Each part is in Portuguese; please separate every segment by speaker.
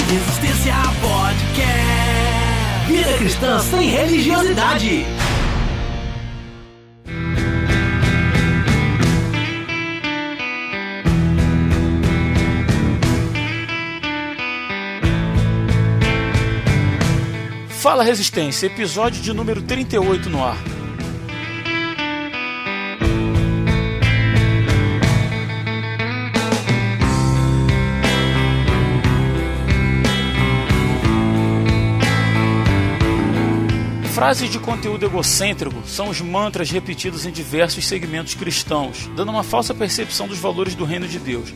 Speaker 1: Resistência Podcast. Vida cristã sem religiosidade.
Speaker 2: Fala Resistência, episódio de número 38 no ar. Frases de conteúdo egocêntrico são os mantras repetidos em diversos segmentos cristãos, dando uma falsa percepção dos valores do reino de Deus.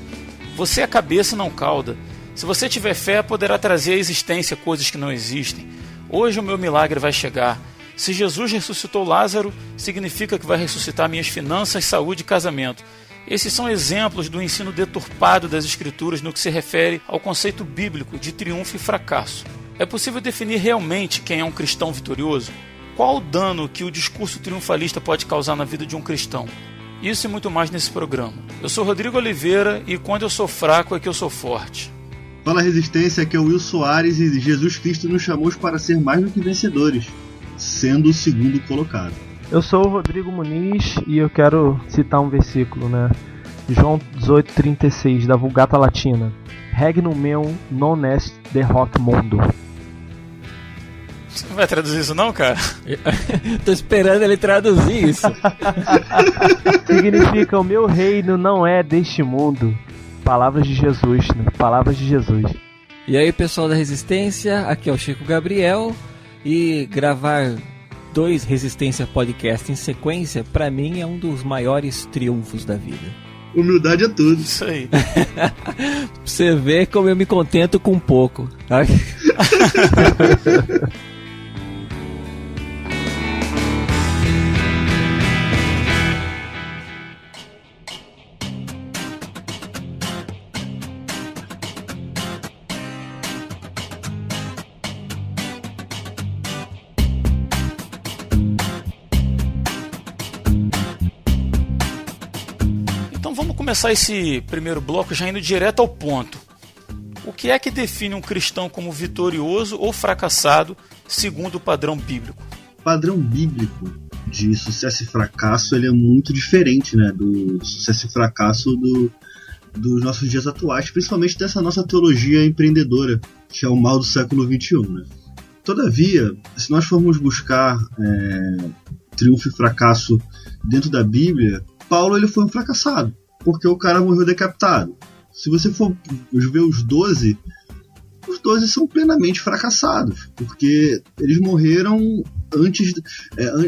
Speaker 2: Você é a cabeça e não cauda. Se você tiver fé, poderá trazer à existência coisas que não existem. Hoje o meu milagre vai chegar. Se Jesus ressuscitou Lázaro, significa que vai ressuscitar minhas finanças, saúde e casamento. Esses são exemplos do ensino deturpado das Escrituras no que se refere ao conceito bíblico de triunfo e fracasso. É possível definir realmente quem é um cristão vitorioso? Qual o dano que o discurso triunfalista pode causar na vida de um cristão? Isso e muito mais nesse programa. Eu sou Rodrigo Oliveira e quando eu sou fraco é que eu sou forte.
Speaker 3: Fala Resistência, aqui é o Will Soares e Jesus Cristo nos chamou para ser mais do que vencedores, sendo o segundo colocado.
Speaker 4: Eu sou o Rodrigo Muniz e eu quero citar um versículo, né? João 18,36 da Vulgata Latina. Regnum meum non est de hoc mundo.
Speaker 2: Você não vai traduzir isso não, cara?
Speaker 5: Tô esperando ele traduzir isso.
Speaker 4: Significa o meu reino não é deste mundo. Palavras de Jesus, né? Palavras de Jesus.
Speaker 5: E aí, pessoal da Resistência, aqui é o Chico Gabriel. E gravar 2 Resistência Podcast em sequência, pra mim, é um dos maiores triunfos da vida.
Speaker 3: Humildade é tudo.
Speaker 2: Isso aí.
Speaker 5: Você vê como eu me contento com pouco. Tá?
Speaker 2: Vamos começar esse primeiro bloco já indo direto ao ponto. O que é que define um cristão como vitorioso ou fracassado segundo o padrão bíblico?
Speaker 3: O padrão bíblico de sucesso e fracasso ele é muito diferente, né, do sucesso e fracasso dos nossos dias atuais, principalmente dessa nossa teologia empreendedora, que é o mal do século XXI. Né? Todavia, se nós formos buscar triunfo e fracasso dentro da Bíblia, Paulo ele foi um fracassado. Porque o cara morreu decapitado. Se você for ver os 12 são plenamente fracassados. Porque eles morreram antes,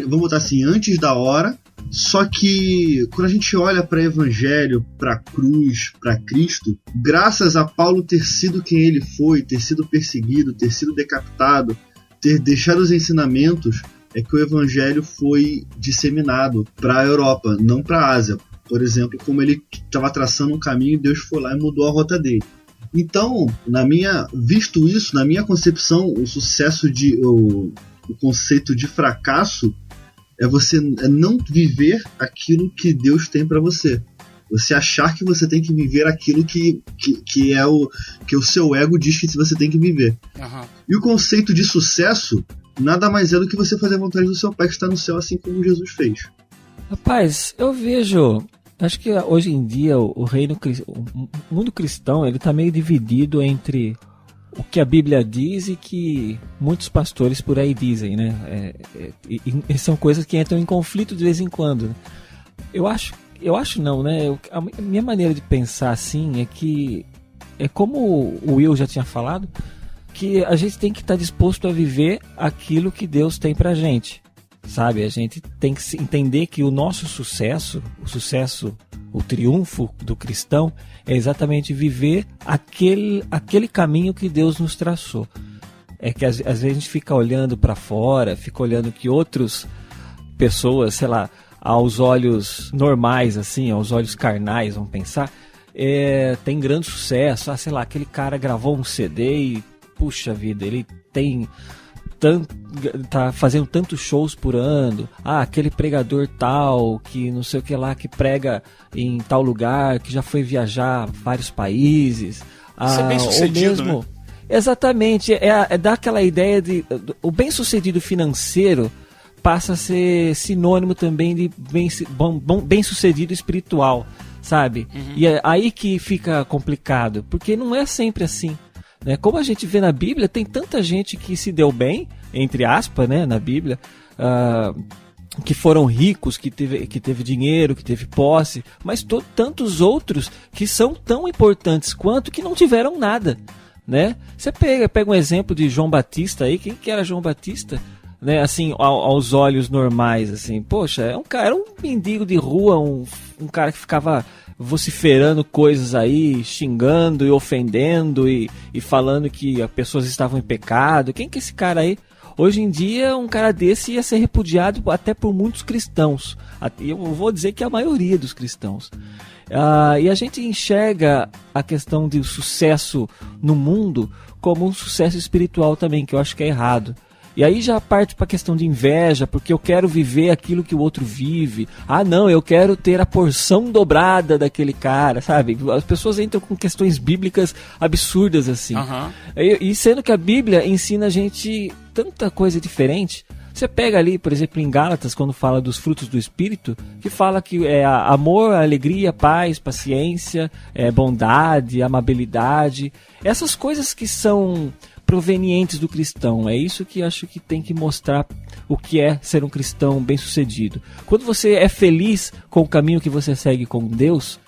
Speaker 3: vamos botar assim, antes da hora. Só que quando a gente olha para Evangelho, para cruz, para Cristo, graças a Paulo ter sido quem ele foi, ter sido perseguido, ter sido decapitado, ter deixado os ensinamentos, é que o Evangelho foi disseminado para a Europa, não para a Ásia. Por exemplo, como ele estava traçando um caminho e Deus foi lá e mudou a rota dele. Então, visto isso, na minha concepção, o conceito de fracasso é você não viver aquilo que Deus tem para você. Você achar que você tem que viver aquilo que o seu ego diz que você tem que viver.
Speaker 2: Uhum.
Speaker 3: E o conceito de sucesso nada mais é do que você fazer a vontade do seu Pai que está no céu, assim como Jesus fez.
Speaker 5: Rapaz, eu vejo, acho que hoje em dia o mundo cristão ele tá meio dividido entre o que a Bíblia diz e que muitos pastores por aí dizem, né? E são coisas que entram em conflito de vez em quando. Né? Eu acho não, né? A minha maneira de pensar assim é que é como o Will já tinha falado, que a gente tem que estar disposto a viver aquilo que Deus tem pra gente. Sabe, a gente tem que entender que o nosso sucesso, o triunfo do cristão é exatamente viver aquele caminho que Deus nos traçou. É que às vezes a gente fica olhando para fora, fica olhando que outras pessoas, sei lá, aos olhos normais, assim, aos olhos carnais, vamos pensar, tem grande sucesso. Sei lá, aquele cara gravou um CD e, puxa vida, ele tá fazendo tantos shows por ano. Aquele pregador tal, que não sei o que lá, que prega em tal lugar, que já foi viajar vários países.
Speaker 2: Isso é bem sucedido,
Speaker 5: ou mesmo,
Speaker 2: né?
Speaker 5: Exatamente, é dar aquela ideia de o bem-sucedido financeiro passa a ser sinônimo também de bem-sucedido espiritual, sabe? E é aí que fica complicado, porque não é sempre assim, né? Como a gente vê na Bíblia, tem tanta gente que se deu bem, entre aspas, né, na Bíblia, que foram ricos, que teve dinheiro, que teve posse, mas tantos outros que são tão importantes quanto que não tiveram nada, né? Você pega um exemplo de João Batista aí. Quem que era João Batista? Né, assim, aos olhos normais, assim, poxa, era um mendigo de rua, um cara que ficava vociferando coisas aí, xingando e ofendendo e falando que as pessoas estavam em pecado. Quem que é esse cara aí? Hoje em dia, um cara desse ia ser repudiado até por muitos cristãos. Eu vou dizer que a maioria dos cristãos. E a gente enxerga a questão do sucesso no mundo como um sucesso espiritual também, que eu acho que é errado. E aí já parte para a questão de inveja, porque eu quero viver aquilo que o outro vive. Ah, não, eu quero ter a porção dobrada daquele cara, sabe? As pessoas entram com questões bíblicas absurdas assim. E sendo que a Bíblia ensina a gente tanta coisa diferente. Você pega ali, por exemplo, em Gálatas, quando fala dos frutos do Espírito, que fala que é amor, alegria, paz, paciência, bondade, amabilidade. Essas coisas que são provenientes do cristão. É isso que acho que tem que mostrar o que é ser um cristão bem-sucedido. Quando você é feliz com o caminho que você segue com Deus,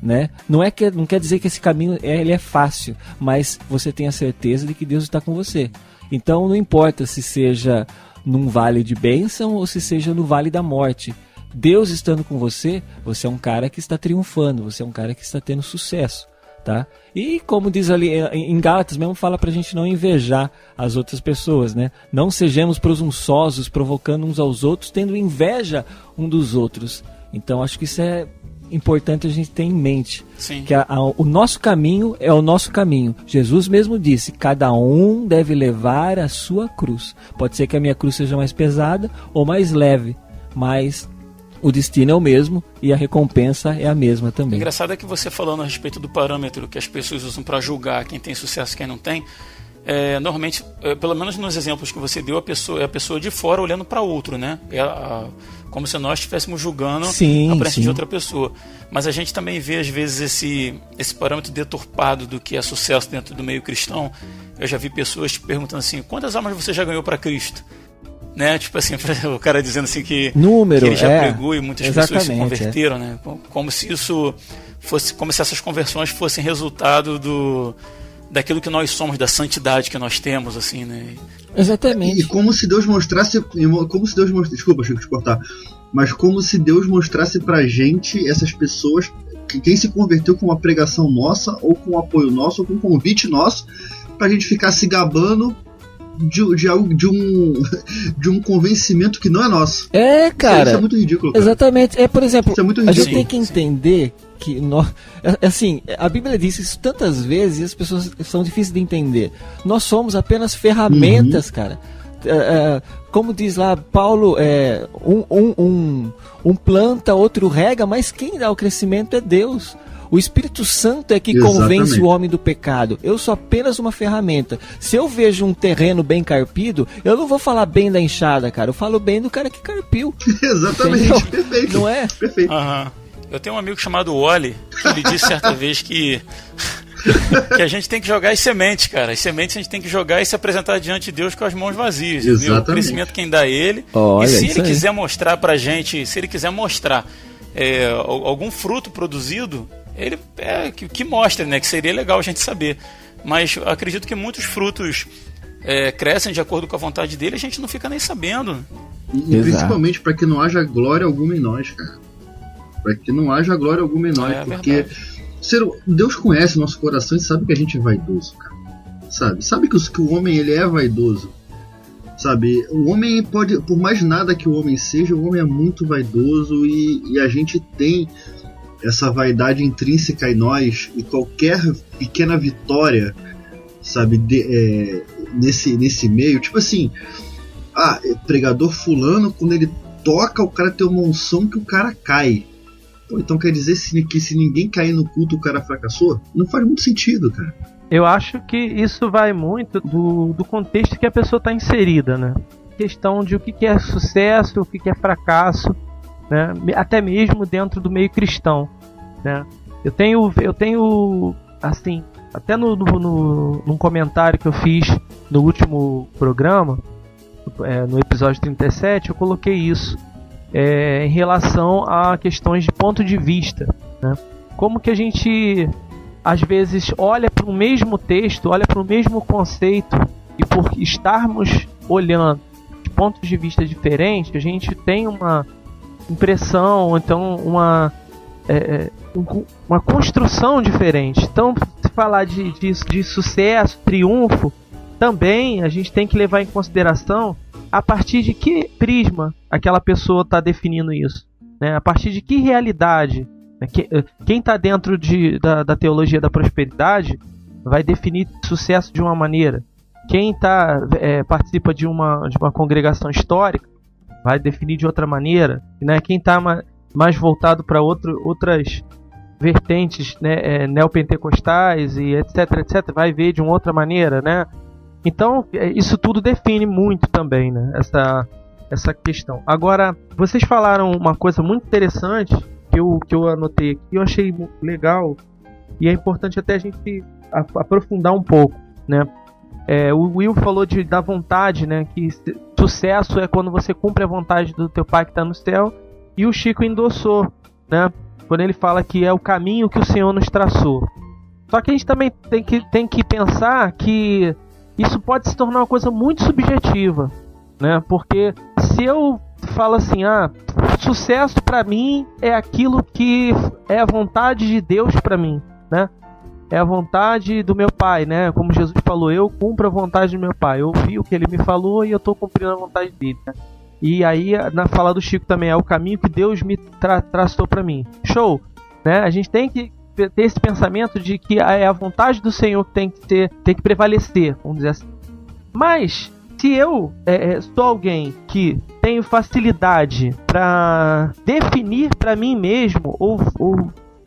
Speaker 5: né, não quer dizer que esse caminho ele é fácil, mas você tem a certeza de que Deus está com você. Então não importa se seja num vale de bênção ou se seja no vale da morte. Deus estando com você, você é um cara que está triunfando, você é um cara que está tendo sucesso. Tá? E como diz ali em Gálatas mesmo, fala pra gente não invejar as outras pessoas, né? Não sejamos presunçosos, provocando uns aos outros, tendo inveja um dos outros. Então acho que isso é importante a gente ter em mente.
Speaker 2: Sim.
Speaker 5: Que o nosso caminho é o nosso caminho. Jesus mesmo disse, cada um deve levar a sua cruz. Pode ser que a minha cruz seja mais pesada ou mais leve, mas o destino é o mesmo e a recompensa é a mesma também.
Speaker 2: O engraçado é que você falando a respeito do parâmetro que as pessoas usam para julgar quem tem sucesso e quem não tem, normalmente, pelo menos nos exemplos que você deu, é a pessoa de fora olhando para outro, né? Como se nós estivéssemos julgando a presença de outra pessoa. Mas a gente também vê às vezes esse parâmetro deturpado do que é sucesso dentro do meio cristão. Eu já vi pessoas te perguntando assim, quantas almas você já ganhou para Cristo? Né? Tipo assim, o cara dizendo assim que ele já pregou e muitas pessoas se converteram, né? Como se isso fosse, como se essas conversões fossem resultado daquilo que nós somos, da santidade que nós temos, assim, né?
Speaker 5: Exatamente.
Speaker 3: E como se Deus mostrasse, desculpa, Chico, te cortar, mas como se Deus mostrasse pra gente essas pessoas, quem se converteu com uma pregação nossa, ou com um apoio nosso, ou com um convite nosso, pra gente ficar se gabando de um convencimento que não é nosso.
Speaker 5: Cara.
Speaker 3: Isso é muito ridículo, cara.
Speaker 5: Exatamente. Por exemplo,
Speaker 3: a
Speaker 5: gente tem que entender que assim, a Bíblia diz isso tantas vezes e as pessoas são difíceis de entender. Nós somos apenas ferramentas, cara. Como diz lá Paulo, um planta, outro rega, mas quem dá o crescimento é Deus. O Espírito Santo é que convence o homem do pecado. Eu sou apenas uma ferramenta. Se eu vejo um terreno bem carpido, eu não vou falar bem da enxada, cara. Eu falo bem do cara que carpiu.
Speaker 3: Exatamente.
Speaker 5: Entendeu?
Speaker 3: Perfeito.
Speaker 5: Não é?
Speaker 3: Perfeito.
Speaker 2: Eu tenho um amigo chamado Wally, que ele disse certa vez que a gente tem que jogar as sementes, cara. As sementes a gente tem que jogar e se apresentar diante de Deus com as mãos vazias. O crescimento quem dá ele.
Speaker 5: Olha,
Speaker 2: e se ele quiser mostrar pra gente, algum fruto produzido, ele que mostra, né? Que seria legal a gente saber. Mas acredito que muitos frutos crescem de acordo com a vontade dele, a gente não fica nem sabendo.
Speaker 3: E principalmente para que não haja glória alguma em nós, cara. Para que não haja glória alguma em nós, porque Deus conhece o nosso coração e sabe que a gente é vaidoso, cara. Sabe que o homem ele é vaidoso. Sabe, o homem pode, por mais nada que o homem seja, o homem é muito vaidoso e a gente tem essa vaidade intrínseca em nós, e qualquer pequena vitória, sabe, nesse meio, tipo assim, pregador fulano, quando ele toca, o cara tem uma unção que o cara cai. Pô, então quer dizer que se ninguém cair no culto, o cara fracassou? Não faz muito sentido, cara.
Speaker 4: Eu acho que isso vai muito do contexto que a pessoa está inserida, né? Questão de o que é sucesso, o que é fracasso, né? Até mesmo dentro do meio cristão, né? Eu tenho assim, até num comentário que eu fiz no último programa, no episódio 37, eu coloquei isso em relação a questões de ponto de vista, né? Como que a gente às vezes olha para o mesmo texto, olha para o mesmo conceito, e por estarmos olhando de pontos de vista diferentes, a gente tem uma impressão, então uma construção diferente. Então, se falar de sucesso, triunfo, também a gente tem que levar em consideração a partir de que prisma aquela pessoa está definindo isso, né? A partir de que realidade. Quem está dentro da teologia da prosperidade vai definir sucesso de uma maneira. Quem participa de uma congregação histórica vai definir de outra maneira, né? Quem está mais voltado para outras vertentes, né, neopentecostais e etc, vai ver de uma outra maneira, né? Então, isso tudo define muito também, né, essa questão. Agora, vocês falaram uma coisa muito interessante que eu anotei aqui, eu achei legal, e é importante até a gente aprofundar um pouco, né? O Will falou da vontade, né? Que sucesso é quando você cumpre a vontade do teu pai que está no céu, e o Chico endossou, né? Quando ele fala que é o caminho que o Senhor nos traçou. Só que a gente também tem que pensar que isso pode se tornar uma coisa muito subjetiva, né? Porque se eu falo assim, sucesso para mim é aquilo que é a vontade de Deus para mim, né? É a vontade do meu pai, né? Como Jesus falou, eu cumpro a vontade do meu pai. Eu ouvi o que ele me falou e eu estou cumprindo a vontade dele, né? E aí, na fala do Chico também, é o caminho que Deus me traçou para mim. Show! Né? A gente tem que ter esse pensamento de que é a vontade do Senhor que tem que prevalecer, vamos dizer assim. Mas, se eu sou alguém que tenho facilidade para definir para mim mesmo, ou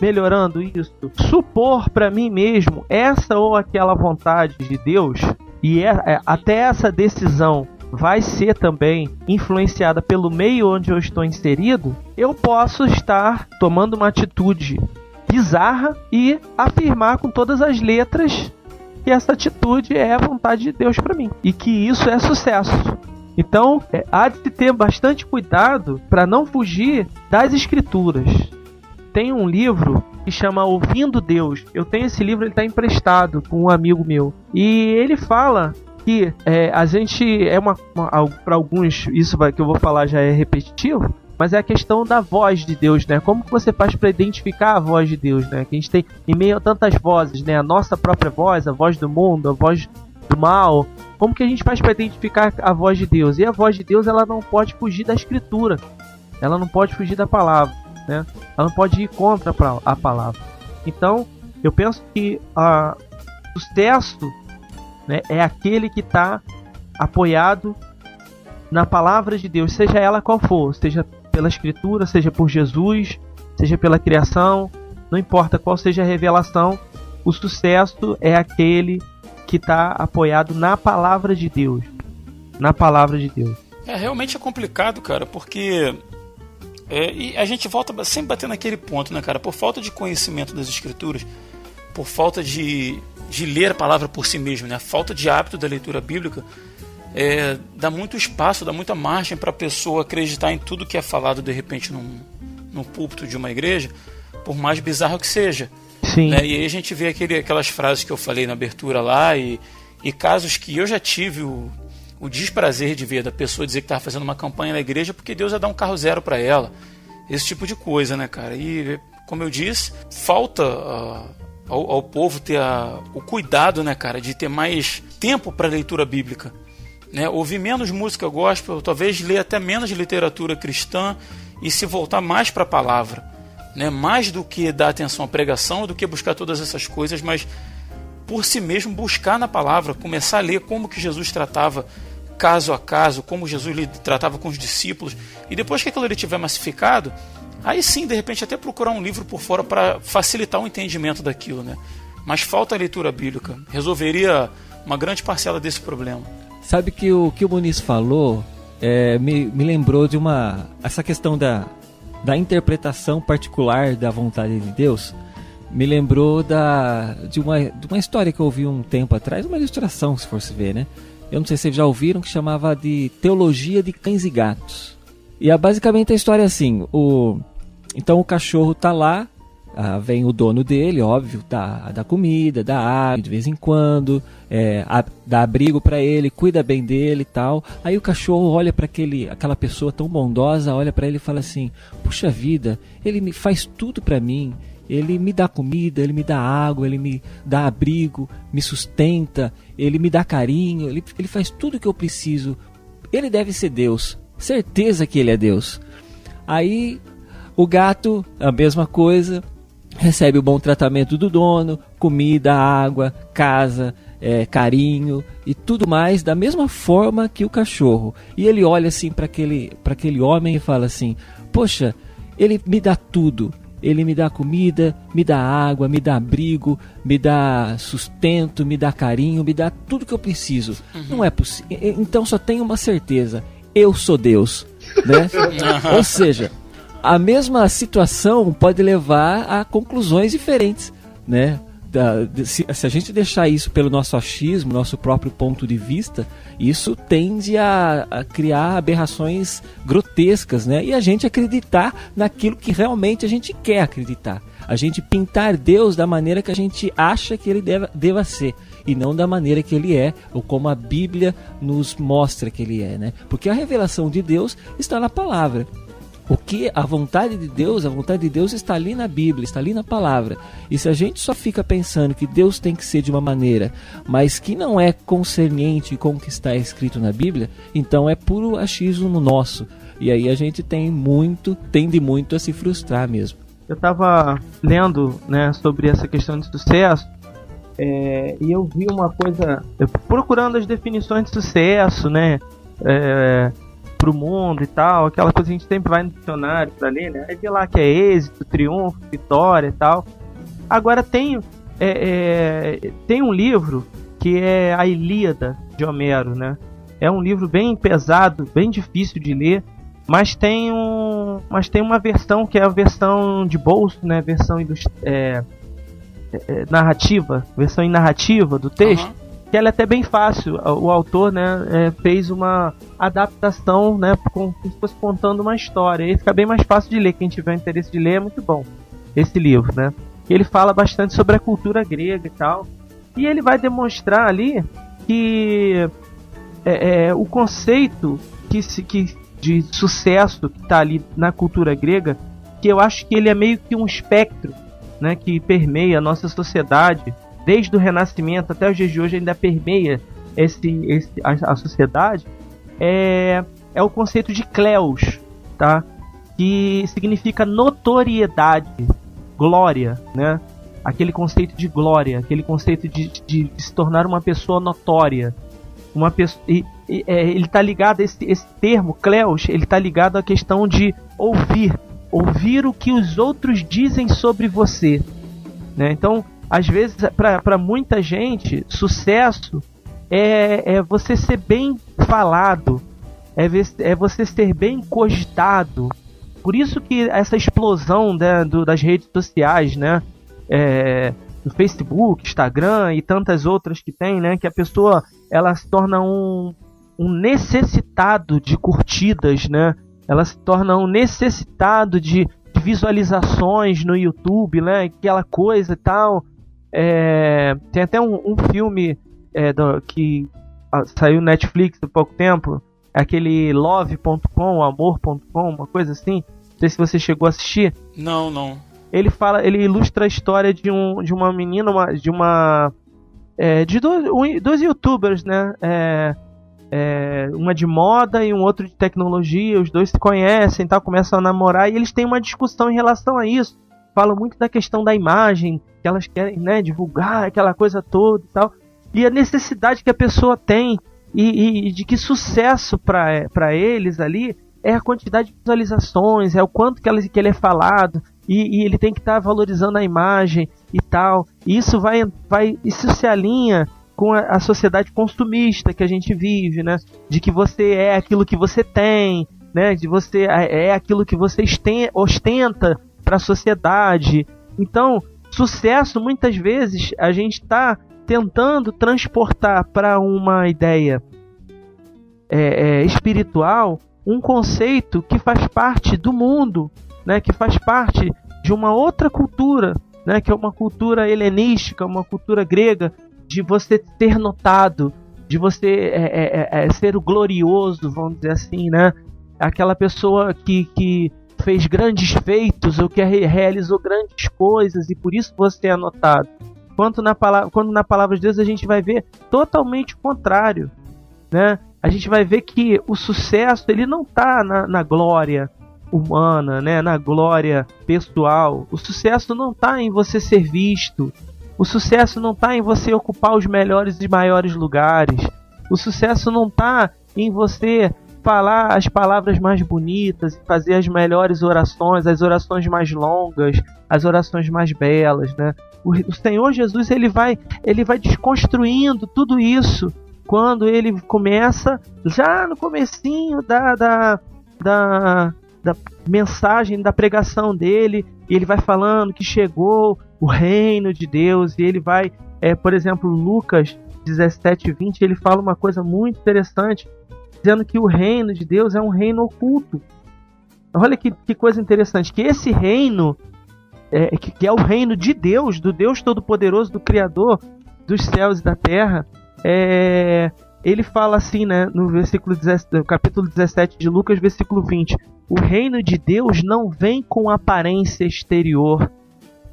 Speaker 4: melhorando isso, supor para mim mesmo essa ou aquela vontade de Deus, e até essa decisão vai ser também influenciada pelo meio onde eu estou inserido, eu posso estar tomando uma atitude bizarra e afirmar com todas as letras que essa atitude é a vontade de Deus para mim e que isso é sucesso. Então, há de se ter bastante cuidado para não fugir das escrituras. Tem um livro que chama Ouvindo Deus. Eu tenho esse livro, ele está emprestado com um amigo meu. E ele fala que a gente para alguns, isso que eu vou falar já é repetitivo, mas é a questão da voz de Deus, né? Como que você faz para identificar a voz de Deus, né? Que a gente tem em meio a tantas vozes, né? A nossa própria voz, a voz do mundo, a voz do mal. Como que a gente faz para identificar a voz de Deus? E a voz de Deus, ela não pode fugir da Escritura. Ela não pode fugir da palavra, né? Ela não pode ir contra a palavra. Então, eu penso que o sucesso, né, é aquele que está apoiado na palavra de Deus, seja ela qual for, seja pela Escritura, seja por Jesus, seja pela criação, não importa qual seja a revelação, o sucesso é aquele que está apoiado na palavra de Deus. Na palavra de Deus.
Speaker 2: Realmente é complicado, cara, porque e a gente volta sempre batendo naquele ponto, né, cara? Por falta de conhecimento das Escrituras, por falta de ler a palavra por si mesmo, né? A falta de hábito da leitura bíblica dá muito espaço, dá muita margem para a pessoa acreditar em tudo que é falado de repente num púlpito de uma igreja, por mais bizarro que seja.
Speaker 4: Sim.
Speaker 2: Né? E aí a gente vê aquelas frases que eu falei na abertura lá e casos que eu já tive o desprazer de ver da pessoa dizer que estava fazendo uma campanha na igreja porque Deus ia dar um carro zero para ela. Esse tipo de coisa, né, cara? E, como eu disse, falta ao povo ter o cuidado, né, cara, de ter mais tempo para leitura bíblica. Né? Ouvir menos música gospel, talvez ler até menos literatura cristã e se voltar mais para a palavra. Né? Mais do que dar atenção à pregação, do que buscar todas essas coisas, mas por si mesmo buscar na palavra, começar a ler como que Jesus tratava caso a caso, como Jesus tratava com os discípulos, e depois que aquilo ele tiver massificado, aí sim, de repente, até procurar um livro por fora para facilitar o entendimento daquilo, né? mas falta a leitura bíblica. Resolveria uma grande parcela desse problema.
Speaker 5: Sabe que o Muniz falou me lembrou de essa questão da interpretação particular da vontade de Deus. Me lembrou de uma história que eu ouvi um tempo atrás, uma ilustração, se for se ver, né? Eu não sei se vocês já ouviram, que chamava de Teologia de Cães e Gatos. E basicamente a história é assim, então o cachorro tá lá, vem o dono dele, óbvio, dá comida, dá água de vez em quando, dá abrigo para ele, cuida bem dele e tal. Aí o cachorro olha para aquela pessoa tão bondosa, olha para ele e fala assim: puxa vida, ele me faz tudo para mim, ele me dá comida, ele me dá água, ele me dá abrigo, me sustenta, ele me dá carinho, ele faz tudo o que eu preciso. Ele deve ser Deus, certeza que ele é Deus. Aí o gato, a mesma coisa, recebe o bom tratamento do dono, comida, água, casa, carinho e tudo mais, da mesma forma que o cachorro. E ele olha assim para aquele homem e fala assim: poxa, ele me dá tudo. Ele me dá comida, me dá água, me dá abrigo, me dá sustento, me dá carinho, me dá tudo que eu preciso. Não é possível. Então só tenho uma certeza: eu sou Deus, né? Ou seja, a mesma situação pode levar a conclusões diferentes, né? Se a gente deixar isso pelo nosso achismo, nosso próprio ponto de vista, isso tende a criar aberrações grotescas, né? E a gente acreditar naquilo que realmente a gente quer acreditar. A gente pintar Deus da maneira que a gente acha que ele deva ser, e não da maneira que ele é, ou como a Bíblia nos mostra que ele é, né? Porque a revelação de Deus está na palavra. A vontade de Deus está ali na Bíblia, está ali na palavra. E se a gente só fica pensando que Deus tem que ser de uma maneira, mas que não é concernente com o que está escrito na Bíblia, então é puro achismo nosso. E aí a gente tende muito a se frustrar mesmo.
Speaker 4: Eu estava lendo, né, sobre essa questão de sucesso, e eu vi uma coisa, procurando as definições de sucesso, né, pro mundo e tal, aquela coisa que a gente sempre vai no dicionário pra ler, né? Aí vê lá que é êxito, triunfo, vitória e tal. Agora tem um livro que é a Ilíada de Homero, né? É um livro bem pesado, bem difícil de ler, mas tem uma versão que é a versão de bolso, né? Versão narrativa, versão em narrativa do texto. Que ela é até bem fácil. O autor, né, fez uma adaptação, né, como se fosse contando uma história. E fica bem mais fácil de ler. Quem tiver interesse de ler, é muito bom esse livro, né? Ele fala bastante sobre a cultura grega e tal. E ele vai demonstrar ali que o conceito de sucesso que está ali na cultura grega, que eu acho que ele é meio que um espectro, né, que permeia a nossa sociedade. Desde o Renascimento até os dias de hoje ainda permeia a sociedade, é o conceito de kleos, tá? Que significa notoriedade, glória, né? Aquele conceito de glória, aquele conceito de se tornar uma pessoa notória. Ele está ligado, esse termo, kleos, ele está ligado à questão de ouvir o que os outros dizem sobre você, né? Então, às vezes, para muita gente, sucesso é você ser bem falado, é você ser bem cogitado. Por isso que essa explosão, né, das redes sociais, né, do Facebook, Instagram e tantas outras que tem, né, que a pessoa ela se torna um necessitado de curtidas, né? Ela se torna um necessitado de visualizações no YouTube, né? Aquela coisa e tal. Tem até um filme que saiu no Netflix há pouco tempo, aquele love.com, amor.com, uma coisa assim. Não sei se você chegou a assistir.
Speaker 2: Não.
Speaker 4: Ele ilustra a história de uma menina, de dois youtubers, né? Uma de moda e um outro de tecnologia. Os dois se conhecem, tal, começam a namorar e eles têm uma discussão em relação a isso. Falam muito da questão da imagem, que elas querem, né, divulgar aquela coisa toda e tal, e a necessidade que a pessoa tem e de que sucesso para eles ali é a quantidade de visualizações, é o quanto que ele é falado. e ele tem que estar valorizando a imagem e tal. E isso isso se alinha com a sociedade consumista que a gente vive, né? De que você é aquilo que você tem, né? De você é aquilo que você ostenta para a sociedade. Então, sucesso, muitas vezes, a gente está tentando transportar para uma ideia espiritual um conceito que faz parte do mundo, né? Que faz parte de uma outra cultura, né? Que é uma cultura helenística, uma cultura grega, de você ser notado, de você ser o glorioso, vamos dizer assim, né? Aquela pessoa que fez grandes feitos ou que realizou grandes coisas e por isso você é notado. Quando na palavra de Deus a gente vai ver totalmente o contrário, né? A gente vai ver que o sucesso ele não está na glória humana, né? Na glória pessoal. O sucesso não está em você ser visto. O sucesso não está em você ocupar os melhores e maiores lugares. O sucesso não está em você falar as palavras mais bonitas, fazer as melhores orações, as orações mais longas, as orações mais belas, né? O Senhor Jesus ele vai desconstruindo tudo isso quando ele começa já no comecinho da mensagem, da pregação dele, e ele vai falando que chegou o reino de Deus, e ele vai, por exemplo, Lucas 17:20, ele fala uma coisa muito interessante, dizendo que o reino de Deus é um reino oculto. Olha que coisa interessante, que esse reino, que é o reino de Deus, do Deus Todo-Poderoso, do Criador dos céus e da terra, ele fala assim, né, no capítulo 17 de Lucas, versículo 20, o reino de Deus não vem com aparência exterior.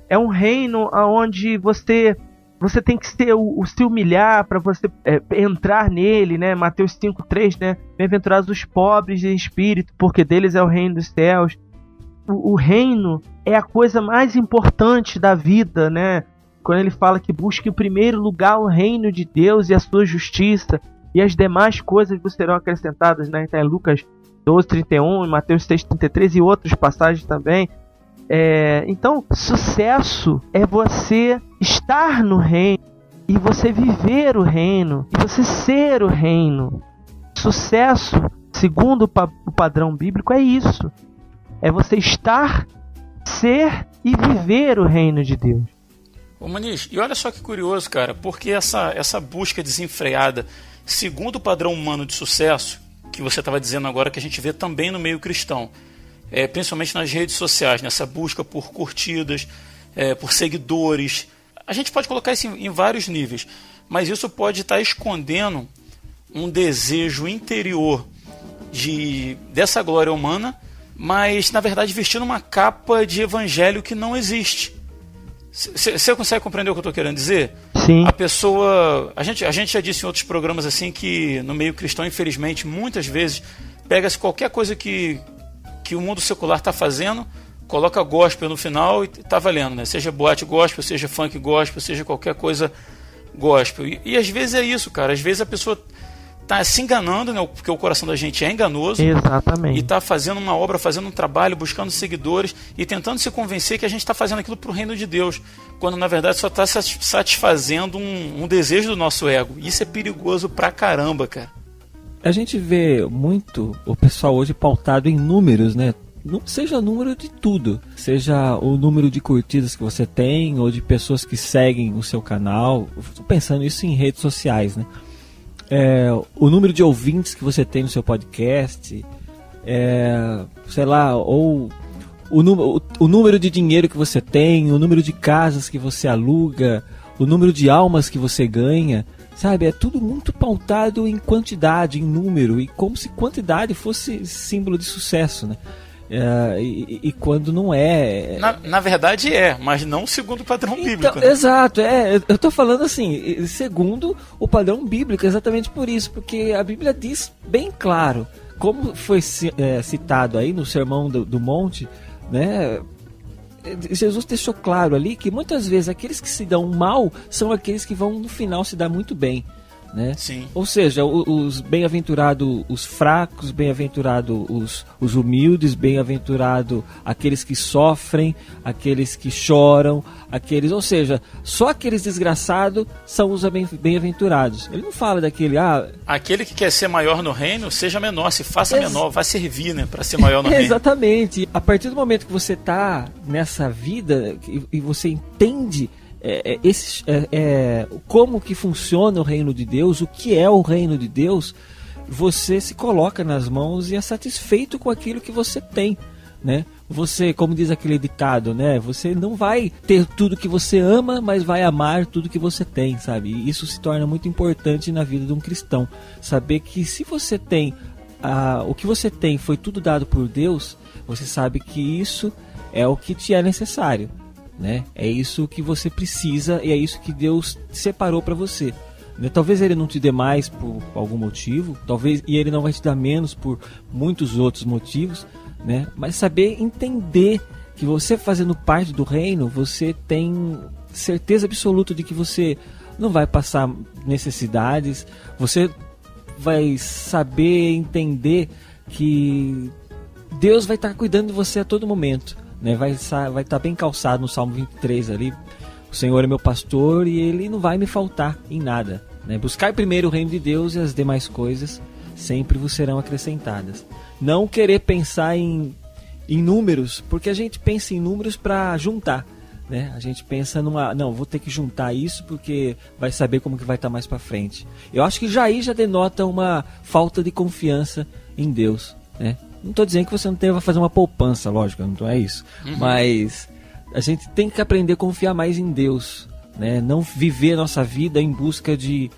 Speaker 4: É um reino onde você tem que se humilhar para você entrar nele, né? Mateus 5:3, né? Bem-aventurados os pobres de espírito, porque deles é o reino dos céus. O reino é a coisa mais importante da vida, né? Quando ele fala que busque em primeiro lugar o reino de Deus e a sua justiça, e as demais coisas vos serão acrescentadas, né? Então, em Lucas 12:31, Mateus 6:33 e outras passagens também. Então, sucesso é você estar no reino e você viver o reino e você ser o reino. Sucesso, segundo o padrão bíblico, é isso. É você estar, ser e viver o reino de Deus.
Speaker 2: Ô Maniz, e olha só que curioso, cara, porque essa busca desenfreada, segundo o padrão humano de sucesso, que você estava dizendo agora, que a gente vê também no meio cristão, principalmente nas redes sociais, nessa busca por curtidas, por seguidores. A gente pode colocar isso em vários níveis, mas isso pode estar escondendo um desejo interior dessa glória humana, mas na verdade vestindo uma capa de evangelho que não existe. Você consegue compreender o que eu estou querendo dizer?
Speaker 4: Sim.
Speaker 2: A pessoa... A gente já disse em outros programas assim que no meio cristão, infelizmente, muitas vezes pega-se qualquer coisa que o mundo secular está fazendo, coloca gospel no final e está valendo, né? Seja boate gospel, seja funk gospel, seja qualquer coisa gospel. E às vezes é isso, cara. Às vezes a pessoa está se enganando, né? Porque o coração da gente é enganoso.
Speaker 4: Exatamente.
Speaker 2: E está fazendo uma obra, fazendo um trabalho, buscando seguidores e tentando se convencer que a gente está fazendo aquilo para o reino de Deus, quando na verdade só está satisfazendo um desejo do nosso ego. Isso é perigoso pra caramba, cara.
Speaker 5: A gente vê muito o pessoal hoje pautado em números, né? Seja número de tudo, seja o número de curtidas que você tem ou de pessoas que seguem o seu canal. Estou pensando isso em redes sociais, né? O número de ouvintes que você tem no seu podcast, sei lá, ou o número de dinheiro que você tem, o número de casas que você aluga, o número de almas que você ganha, sabe? É tudo muito pautado em quantidade, em número, e como se quantidade fosse símbolo de sucesso, né? E quando não é...
Speaker 2: Na verdade mas não segundo o padrão bíblico, né?
Speaker 5: Exato, eu tô falando assim, segundo o padrão bíblico, exatamente por isso, porque a Bíblia diz bem claro, como foi citado aí no Sermão do Monte, né? Jesus deixou claro ali que muitas vezes aqueles que se dão mal são aqueles que vão no final se dar muito bem, né?
Speaker 2: Sim.
Speaker 5: Ou seja, os bem-aventurados os fracos, bem-aventurados os humildes, bem-aventurados aqueles que sofrem, aqueles que choram, ou seja, só aqueles desgraçados são os bem-aventurados. Ele não fala daquele...
Speaker 2: Aquele que quer ser maior no reino, seja menor, se faça menor, vai servir, né, para ser maior no reino.
Speaker 5: Exatamente. A partir do momento que você está nessa vida e você entende como que funciona o reino de Deus, o que é o reino de Deus, você se coloca nas mãos e é satisfeito com aquilo que você tem, né? Você, como diz aquele ditado, né? Você não vai ter tudo que você ama, mas vai amar tudo que você tem, sabe? E isso se torna muito importante na vida de um cristão. Saber que se você tem, o que você tem foi tudo dado por Deus, você sabe que isso é o que te é necessário, né? É isso que você precisa e é isso que Deus separou para você, né? Talvez Ele não te dê mais por algum motivo, talvez, e Ele não vai te dar menos por muitos outros motivos, né? Mas saber entender que você fazendo parte do reino, você tem certeza absoluta de que você não vai passar necessidades, você vai saber entender que Deus vai estar cuidando de você a todo momento, né? Vai estar bem calçado no Salmo 23 ali. O Senhor é meu pastor e Ele não vai me faltar em nada, né? Buscai primeiro o reino de Deus e as demais coisas sempre vos serão acrescentadas. Não querer pensar em números, porque a gente pensa em números para juntar, né? A gente pensa não, vou ter que juntar isso porque vai saber como que vai estar mais para frente. Eu acho que já denota uma falta de confiança em Deus, né? Não estou dizendo que você não deva fazer uma poupança, lógico, não é isso. Mas a gente tem que aprender a confiar mais em Deus, né? Não viver a nossa vida em busca de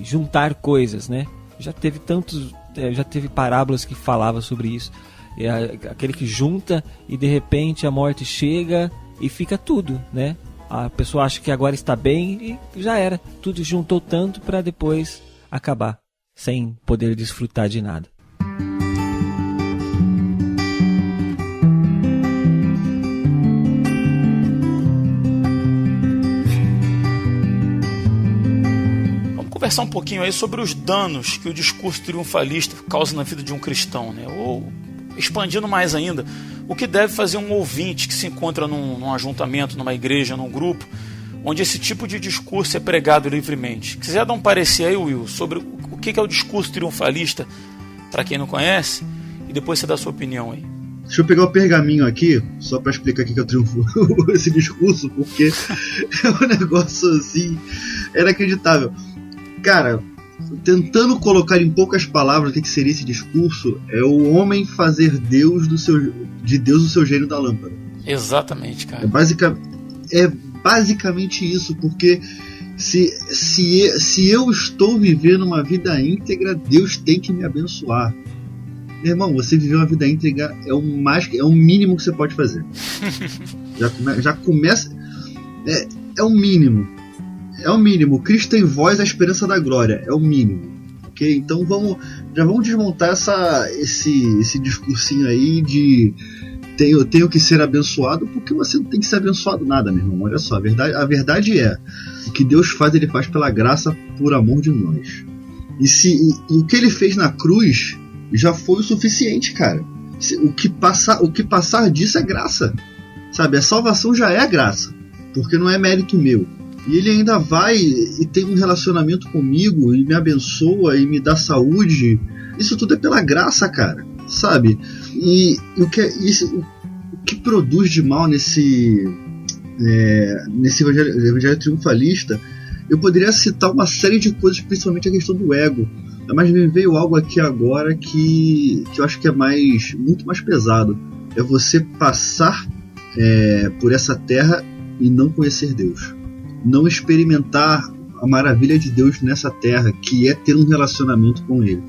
Speaker 5: juntar coisas, né? Já teve parábolas que falavam sobre isso. Aquele que junta e de repente a morte chega e fica tudo, né? A pessoa acha que agora está bem e já era. Tudo juntou tanto para depois acabar, sem poder desfrutar de nada.
Speaker 2: Conversar um pouquinho aí sobre os danos que o discurso triunfalista causa na vida de um cristão, né? Ou, expandindo mais ainda, o que deve fazer um ouvinte que se encontra num ajuntamento, numa igreja, num grupo, onde esse tipo de discurso é pregado livremente. Quiser dar um parecer aí, Will, sobre o que é o discurso triunfalista, para quem não conhece, e depois você dá a sua opinião aí.
Speaker 3: Deixa eu pegar o pergaminho aqui, só para explicar o que é o triunfo, esse discurso, porque é um negócio assim, inacreditável. Cara, tentando colocar em poucas palavras o que seria esse discurso, é o homem fazer de Deus o seu gênio da lâmpada.
Speaker 2: Exatamente, cara.
Speaker 3: É basicamente isso, porque se eu estou vivendo uma vida íntegra, Deus tem que me abençoar. Meu irmão, você viver uma vida íntegra é o mínimo que você pode fazer. já começa... É o mínimo. É o mínimo. Cristo em vós, a esperança da glória. É o mínimo. Ok? Então já vamos desmontar esse discursinho aí de eu tenho que ser abençoado, porque você não tem que ser abençoado nada, meu irmão. Olha só, a verdade é o que Deus faz, Ele faz pela graça, por amor de nós. E o que Ele fez na cruz já foi o suficiente, cara. O que passar disso é graça. Sabe? A salvação já é graça, porque não é mérito meu. E Ele ainda vai e tem um relacionamento comigo e me abençoa e me dá saúde. Isso tudo é pela graça, cara, sabe? E o que produz de mal nesse evangelho triunfalista, eu poderia citar uma série de coisas, principalmente a questão do ego. Mas me veio algo aqui agora que eu acho que é muito mais pesado. É você passar por essa terra e não conhecer Deus. Não experimentar a maravilha de Deus nessa terra, que é ter um relacionamento com Ele.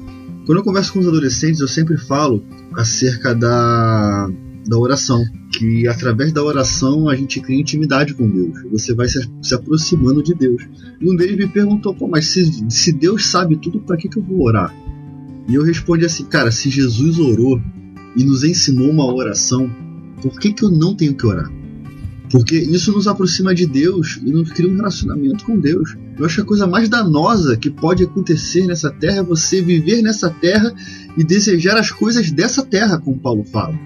Speaker 3: Quando eu converso com os adolescentes, eu sempre falo acerca da oração, que através da oração a gente cria intimidade com Deus. Você vai se aproximando de Deus. E um deles me perguntou, mas se Deus sabe tudo, para que eu vou orar? E eu respondi assim, cara, se Jesus orou e nos ensinou uma oração, por que eu não tenho que orar? Porque isso nos aproxima de Deus e nos cria um relacionamento com Deus. Eu acho que a coisa mais danosa que pode acontecer nessa terra é você viver nessa terra e desejar as coisas dessa terra, como Paulo fala.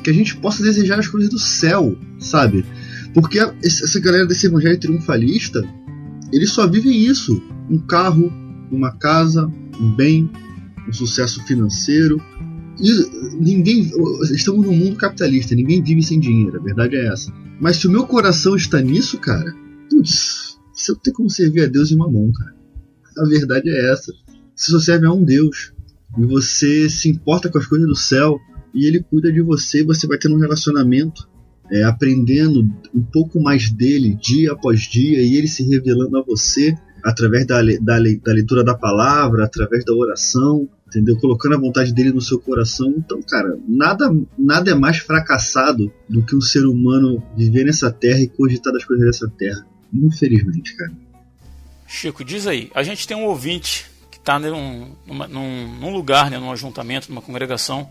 Speaker 3: Que a gente possa desejar as coisas do céu, sabe? Porque essa galera desse evangelho triunfalista, eles só vivem isso. Um carro, uma casa, um bem, um sucesso financeiro. E estamos num mundo capitalista, ninguém vive sem dinheiro, a verdade é essa. Mas se o meu coração está nisso, cara, putz, você não tem como servir a Deus em mamão, cara. A verdade é essa. Você só serve a um Deus e você se importa com as coisas do céu e Ele cuida de você, você vai tendo um relacionamento, aprendendo um pouco mais dele dia após dia e Ele se revelando a você através da leitura da palavra, através da oração, entendeu? Colocando a vontade dele no seu coração. Então, cara, nada é mais fracassado do que um ser humano viver nessa terra e cogitar das coisas dessa terra. Infelizmente, cara.
Speaker 2: Chico, diz aí, a gente tem um ouvinte que está num lugar, né, num ajuntamento, numa congregação,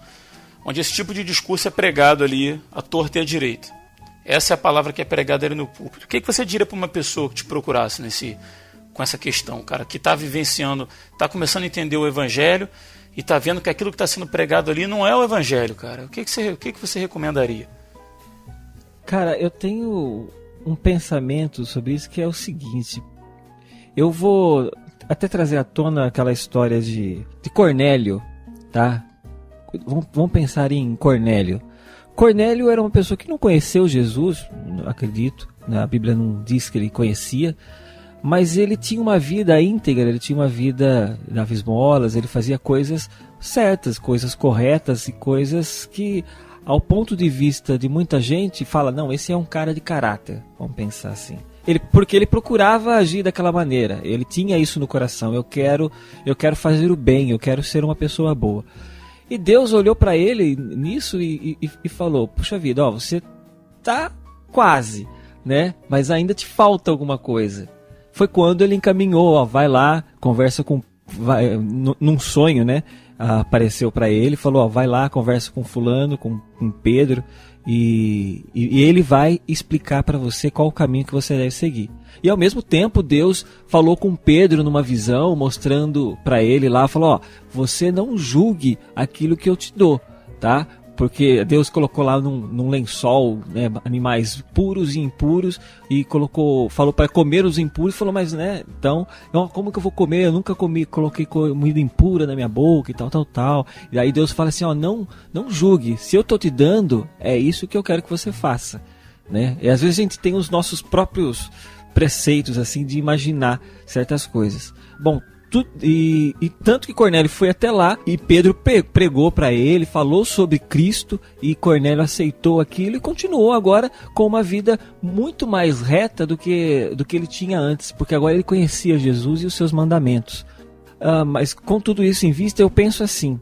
Speaker 2: onde esse tipo de discurso é pregado ali à torta e à direita. Essa é a palavra que é pregada ali no púlpito. O que você diria para uma pessoa que te procurasse com essa questão, cara, que está vivenciando, está começando a entender o evangelho e está vendo que aquilo que está sendo pregado ali não é o evangelho, cara? O que você recomendaria?
Speaker 5: Cara, eu tenho um pensamento sobre isso que é o seguinte. Eu vou até trazer à tona aquela história de Cornélio, tá? Vamos pensar em Cornélio. Cornélio era uma pessoa que não conheceu Jesus, acredito, né? A Bíblia não diz que ele conhecia, mas ele tinha uma vida íntegra, ele tinha uma vida, dava esmolas, ele fazia coisas certas, coisas corretas e coisas que, ao ponto de vista de muita gente, fala, não, esse é um cara de caráter, vamos pensar assim. Porque ele procurava agir daquela maneira, ele tinha isso no coração, eu quero fazer o bem, eu quero ser uma pessoa boa. E Deus olhou para ele nisso e falou, puxa vida, você tá quase, né? Mas ainda te falta alguma coisa. Foi quando ele encaminhou, vai lá, conversa com, num sonho, né? Apareceu para ele, falou, vai lá, conversa com fulano, com Pedro, e ele vai explicar para você qual o caminho que você deve seguir. E ao mesmo tempo Deus falou com Pedro numa visão, mostrando para ele lá, falou, você não julgue aquilo que eu te dou, tá? Porque Deus colocou lá num lençol, né, animais puros e impuros, e falou para comer os impuros, falou, mas né, então, como que eu vou comer? Eu nunca coloquei comida impura na minha boca e tal. E aí Deus fala assim, não julgue, se eu tô te dando, é isso que eu quero que você faça, né? E às vezes a gente tem os nossos próprios preceitos assim de imaginar certas coisas. Bom, e tanto que Cornélio foi até lá e Pedro pregou para ele, falou sobre Cristo e Cornélio aceitou aquilo e continuou agora com uma vida muito mais reta do que ele tinha antes, porque agora ele conhecia Jesus e os seus mandamentos. Mas com tudo isso em vista, eu penso assim,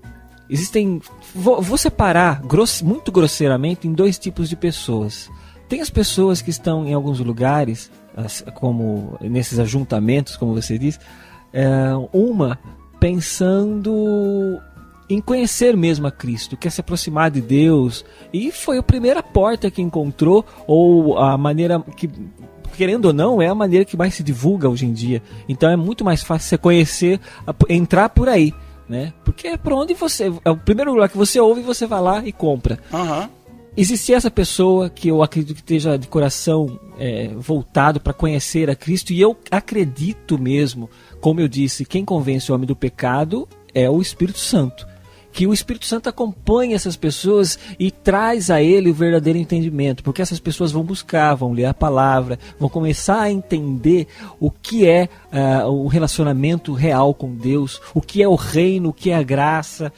Speaker 5: vou separar muito grosseiramente em dois tipos de pessoas. Tem as pessoas que estão em alguns lugares, como nesses ajuntamentos, como você diz, uma pensando em conhecer mesmo a Cristo, quer se aproximar de Deus, e foi a primeira porta que encontrou, ou a maneira que, querendo ou não, é a maneira que mais se divulga hoje em dia. Então é muito mais fácil você conhecer, entrar por aí, né? Porque é por onde é o primeiro lugar que você ouve e você vai lá e compra. Existia essa pessoa que eu acredito que esteja de coração voltado para conhecer a Cristo, e eu acredito mesmo, como eu disse, quem convence o homem do pecado é o Espírito Santo. Que o Espírito Santo acompanha essas pessoas e traz a ele o verdadeiro entendimento, porque essas pessoas vão buscar, vão ler a palavra, vão começar a entender o que é o relacionamento real com Deus, o que é o reino, o que é a graça,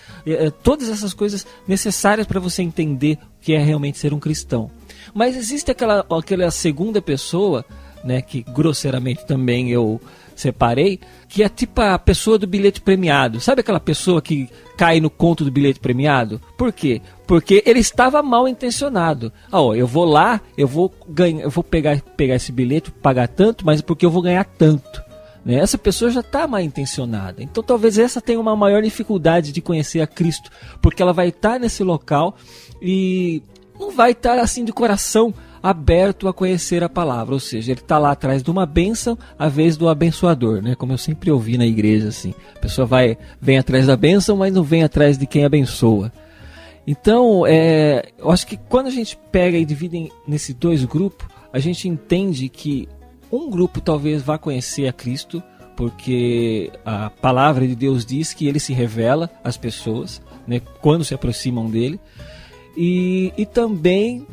Speaker 5: todas essas coisas necessárias para você entender o que é realmente ser um cristão. Mas existe aquela segunda pessoa, né, que grosseiramente também eu separei, que é tipo a pessoa do bilhete premiado. Sabe aquela pessoa que cai no conto do bilhete premiado? Por quê? Porque ele estava mal intencionado. Eu vou lá, eu vou pegar esse bilhete, pagar tanto, mas porque eu vou ganhar tanto. Né? Essa pessoa já está mal intencionada. Então talvez essa tenha uma maior dificuldade de conhecer a Cristo, porque ela vai estar nesse local e não vai estar assim de coração aberto a conhecer a palavra, ou seja, ele está lá atrás de uma bênção, à vez do abençoador, né? Como eu sempre ouvi na igreja, assim, a pessoa vem atrás da bênção, mas não vem atrás de quem abençoa. Então, eu acho que quando a gente pega e divide nesses dois grupos, a gente entende que um grupo talvez vá conhecer a Cristo, porque a palavra de Deus diz que ele se revela às pessoas, né, quando se aproximam dele. E também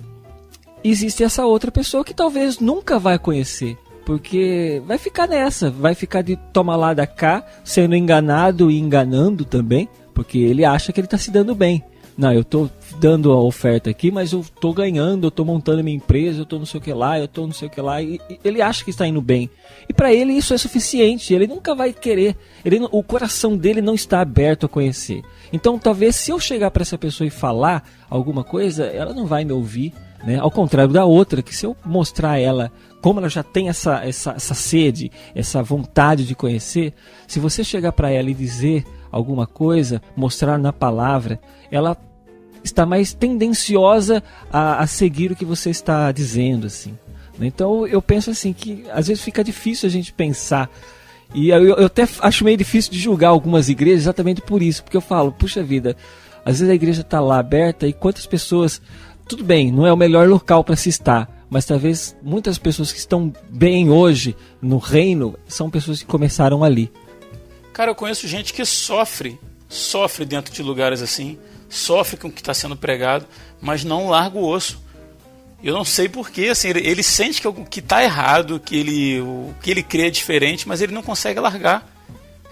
Speaker 5: existe essa outra pessoa que talvez nunca vai conhecer, porque vai ficar nessa, vai ficar de toma lá da cá, sendo enganado e enganando também, porque ele acha que ele está se dando bem. Não, eu estou dando a oferta aqui, mas eu estou ganhando, eu estou montando a minha empresa, eu estou não sei o que lá, eu estou não sei o que lá, e ele acha que está indo bem. E para ele isso é suficiente, ele nunca vai querer, o coração dele não está aberto a conhecer. Então talvez se eu chegar para essa pessoa e falar alguma coisa, ela não vai me ouvir, né? Ao contrário da outra, que se eu mostrar a ela como ela já tem essa sede, essa vontade de conhecer, se você chegar para ela e dizer alguma coisa, mostrar na palavra, ela está mais tendenciosa a seguir o que você está dizendo, assim. Então eu penso assim que às vezes fica difícil a gente pensar, e eu até acho meio difícil de julgar algumas igrejas exatamente por isso, porque eu falo, puxa vida, às vezes a igreja está lá aberta e quantas pessoas, tudo bem, não é o melhor local para se estar, mas talvez muitas pessoas que estão bem hoje no reino são pessoas que começaram ali.
Speaker 2: Cara, eu conheço gente que sofre dentro de lugares assim, sofre com o que está sendo pregado, mas não larga o osso. Eu não sei porquê, assim, ele sente que está errado, que o que ele crê é diferente, mas ele não consegue largar.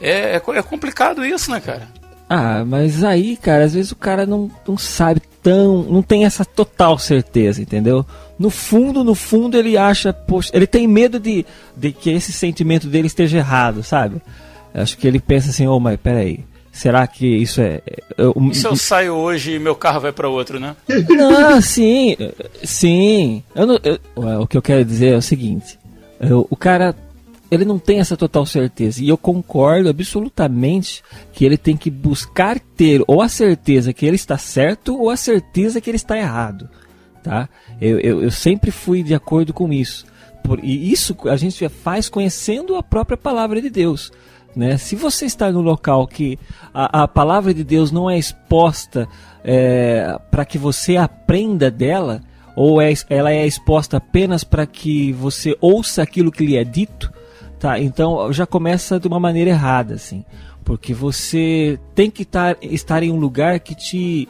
Speaker 2: É complicado isso, né, cara?
Speaker 5: Ah, mas aí, cara, às vezes o cara não sabe não tem essa total certeza, entendeu? No fundo ele acha, poxa, ele tem medo de que esse sentimento dele esteja errado, sabe? Acho que ele pensa assim, mas peraí, será que isso é...
Speaker 2: E se eu saio hoje e meu carro vai para outro, né?
Speaker 5: Não, sim. O que eu quero dizer é o seguinte, o cara, ele não tem essa total certeza, e eu concordo absolutamente que ele tem que buscar ter ou a certeza que ele está certo ou a certeza que ele está errado, tá? Eu sempre fui de acordo com isso, e isso a gente faz conhecendo a própria palavra de Deus, né? Se você está num local que a palavra de Deus não é exposta para que você aprenda dela, ou ela é exposta apenas para que você ouça aquilo que lhe é dito, tá? Então já começa de uma maneira errada, assim, porque você tem que estar em um lugar que te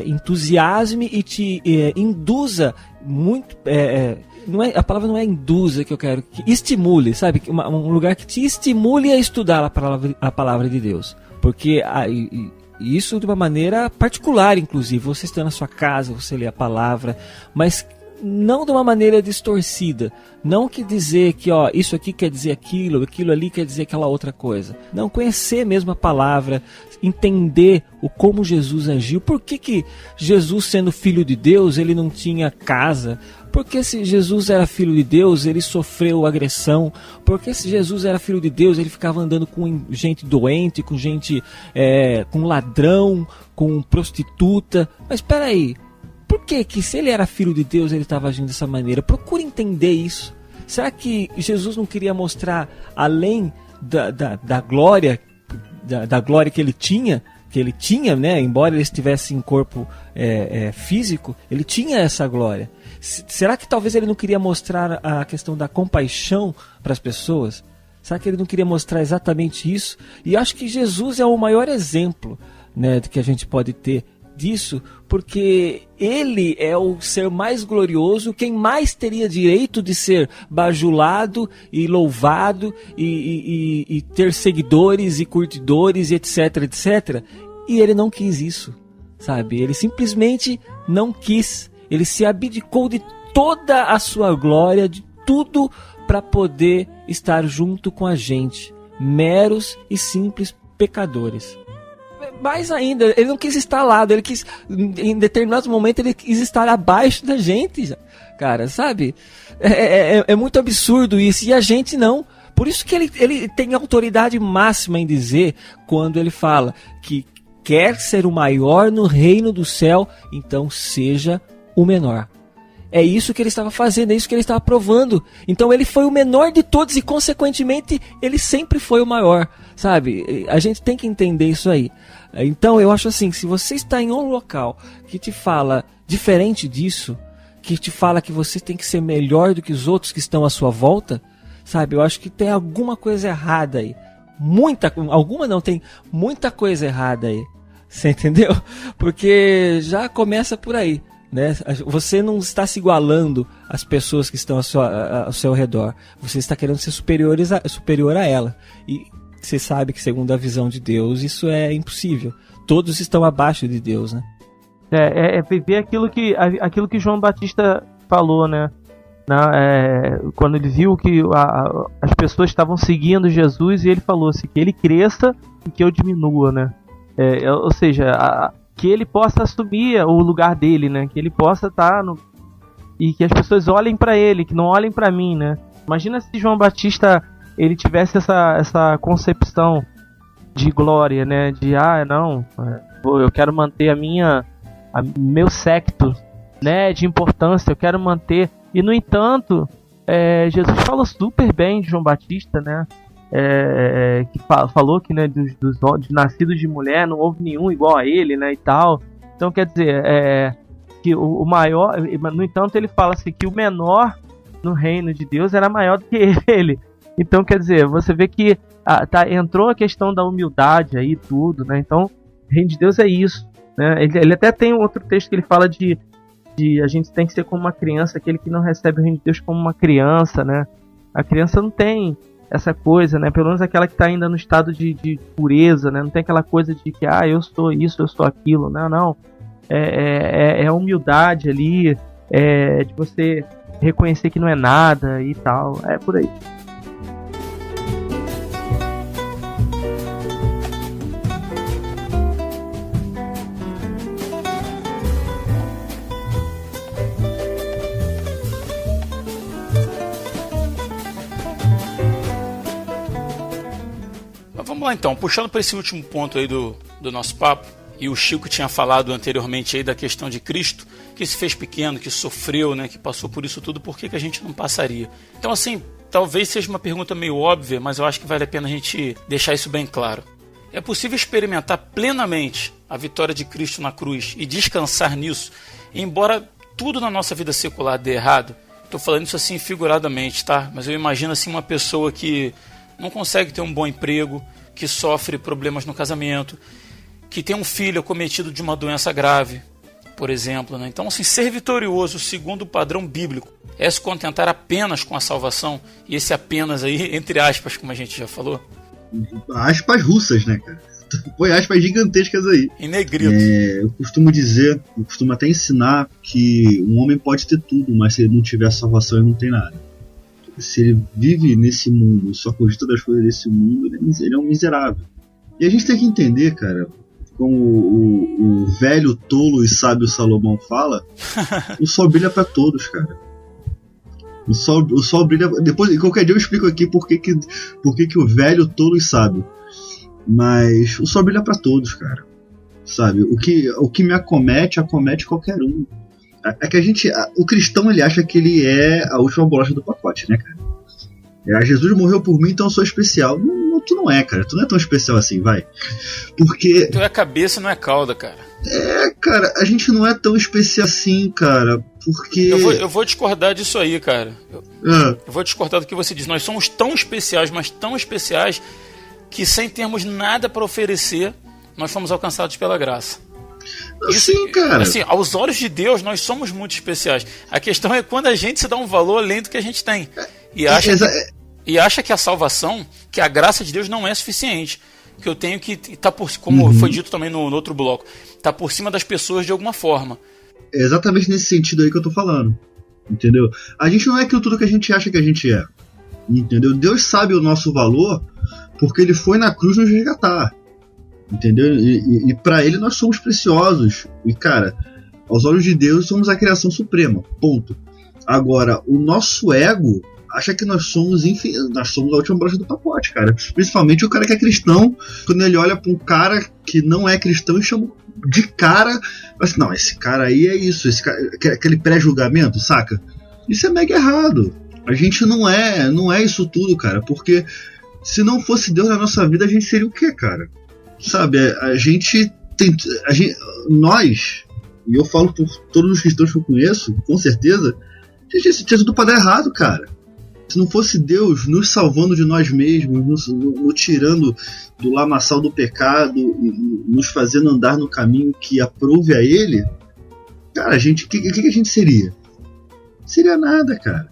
Speaker 5: entusiasme e te induza muito. A palavra não é induza que eu quero, que estimule, sabe? Um lugar que te estimule a estudar a palavra de Deus. Porque isso de uma maneira particular, inclusive. Você está na sua casa, você lê a palavra, mas não de uma maneira distorcida. Não que dizer que isso aqui quer dizer aquilo ali quer dizer aquela outra coisa. Não, conhecer mesmo a palavra, entender como Jesus agiu. Por que Jesus, sendo filho de Deus, ele não tinha casa? Porque se Jesus era filho de Deus, ele sofreu agressão. Porque se Jesus era filho de Deus, ele ficava andando com gente doente, com gente, com ladrão, com prostituta. Mas espera aí, por que se ele era filho de Deus, ele estava agindo dessa maneira? Procure entender isso. Será que Jesus não queria mostrar, além da glória, da glória que ele tinha, né? Embora ele estivesse em corpo físico, ele tinha essa glória. Será que talvez ele não queria mostrar a questão da compaixão para as pessoas? Será que ele não queria mostrar exatamente isso? E acho que Jesus é o maior exemplo, né, que a gente pode ter disso, porque ele é o ser mais glorioso, quem mais teria direito de ser bajulado e louvado e ter seguidores e curtidores, etc, etc. E ele não quis isso, sabe? Ele simplesmente não quis. Ele se abdicou de toda a sua glória, de tudo, para poder estar junto com a gente, meros e simples pecadores. Mais ainda, ele não quis estar lá, ele quis, em determinado momento, ele quis estar abaixo da gente, cara, sabe? É muito absurdo isso, e a gente não. Por isso que ele tem autoridade máxima em dizer, quando ele fala que quer ser o maior no reino do céu, então seja o menor. É isso que ele estava fazendo, é isso que ele estava provando. Então ele foi o menor de todos e, consequentemente, ele sempre foi o maior, sabe? A gente tem que entender isso aí. Então eu acho assim, se você está em um local que te fala diferente disso, que te fala que você tem que ser melhor do que os outros que estão à sua volta, sabe? Eu acho que tem alguma coisa errada aí. Tem muita coisa errada aí. Você entendeu? Porque já começa por aí. Né? Você não está se igualando às pessoas que estão ao seu redor. Você está querendo ser superior a ela. E você sabe que, segundo a visão de Deus, isso é impossível. Todos estão abaixo de Deus, né?
Speaker 4: É viver aquilo que João Batista falou, né? Quando ele viu que as pessoas estavam seguindo Jesus, e ele falou assim, que ele cresça e que eu diminua, né? Ou seja, que ele possa assumir o lugar dele, né? Que ele possa estar e que as pessoas olhem para ele, que não olhem para mim, né? Imagina se João Batista ele tivesse essa concepção de glória, né? De eu quero manter meu séquito, né? De importância, eu quero manter. E no entanto, Jesus falou super bem de João Batista, né? Que falou que, né, dos nascidos de mulher não houve nenhum igual a ele, né, e tal. Então quer dizer, que o maior, no entanto ele fala assim, que o menor no reino de Deus era maior do que ele. Então quer dizer, você vê que entrou a questão da humildade aí, tudo, né? Então o reino de Deus é isso, né? Ele até tem outro texto que ele fala de a gente tem que ser como uma criança, aquele que não recebe o reino de Deus como uma criança, né? A criança não tem essa coisa, né? Pelo menos aquela que está ainda no estado de pureza, né? Não tem aquela coisa de que, eu sou isso, eu sou aquilo. Não. É a humildade ali, de você reconhecer que não é nada e tal. É por aí.
Speaker 2: Vamos lá então, puxando para esse último ponto aí do nosso papo, e o Chico tinha falado anteriormente aí da questão de Cristo, que se fez pequeno, que sofreu, né, que passou por isso tudo, por que a gente não passaria? Então assim, talvez seja uma pergunta meio óbvia, mas eu acho que vale a pena a gente deixar isso bem claro. É possível experimentar plenamente a vitória de Cristo na cruz e descansar nisso, embora tudo na nossa vida secular dê errado? Estou falando isso assim figuradamente, tá? Mas eu imagino assim uma pessoa que não consegue ter um bom emprego, que sofre problemas no casamento, que tem um filho acometido de uma doença grave, por exemplo, né? Então, assim, ser vitorioso segundo o padrão bíblico é se contentar apenas com a salvação, e esse apenas aí, entre aspas, como a gente já falou.
Speaker 3: Aspas russas, né, cara? Põe aspas gigantescas aí.
Speaker 2: Em negrito.
Speaker 3: Eu costumo até ensinar que um homem pode ter tudo, mas se ele não tiver salvação, ele não tem nada. Se ele vive nesse mundo, só cogita das coisas desse mundo, ele é um miserável. E a gente tem que entender, cara, como o velho, tolo e sábio Salomão fala, o sol brilha pra todos, cara. O sol brilha... Depois, qualquer dia eu explico aqui por que o velho, tolo e sábio. Mas o sol brilha pra todos, cara. Sabe? O que me acomete qualquer um. É que o cristão, ele acha que ele é a última bolacha do pacote, né, cara? Jesus morreu por mim, então eu sou especial. Não, tu não é, cara. Tu não é tão especial assim, vai. Porque...
Speaker 2: Tu é cabeça, não é cauda, cara.
Speaker 3: Cara, a gente não é tão especial assim, cara. Porque...
Speaker 2: Eu vou discordar disso aí, cara. Eu vou discordar do que você diz. Nós somos tão especiais, mas tão especiais, que sem termos nada para oferecer, nós fomos alcançados pela graça.
Speaker 3: Sim, cara.
Speaker 2: Assim, aos olhos de Deus, nós somos muito especiais. A questão é quando a gente se dá um valor além do que a gente tem. E acha que a salvação, que a graça de Deus não é suficiente. Que eu tenho que estar por cima, como foi dito também no outro bloco, estar por cima das pessoas de alguma forma.
Speaker 3: É exatamente nesse sentido aí que eu tô falando. Entendeu? A gente não é aquilo tudo que a gente acha que a gente é. Entendeu? Deus sabe o nosso valor porque ele foi na cruz nos resgatar. Entendeu? E para ele nós somos preciosos. E, cara, aos olhos de Deus somos a criação suprema. Ponto. Agora, o nosso ego acha que nós somos a última bolacha do pacote, cara. Principalmente o cara que é cristão, quando ele olha para um cara que não é cristão e chama de cara, assim, não, esse cara aí é isso, esse cara, aquele pré-julgamento, saca? Isso é mega errado. A gente não é isso tudo, cara, porque se não fosse Deus na nossa vida, a gente seria o quê, cara? Sabe, nós, e eu falo por todos os cristãos que eu conheço, com certeza, a gente tinha tudo pra dar errado, cara. Se não fosse Deus nos salvando de nós mesmos, nos tirando do lamaçal do pecado, e nos fazendo andar no caminho que aprove a Ele, cara, o que a gente seria? Seria nada, cara.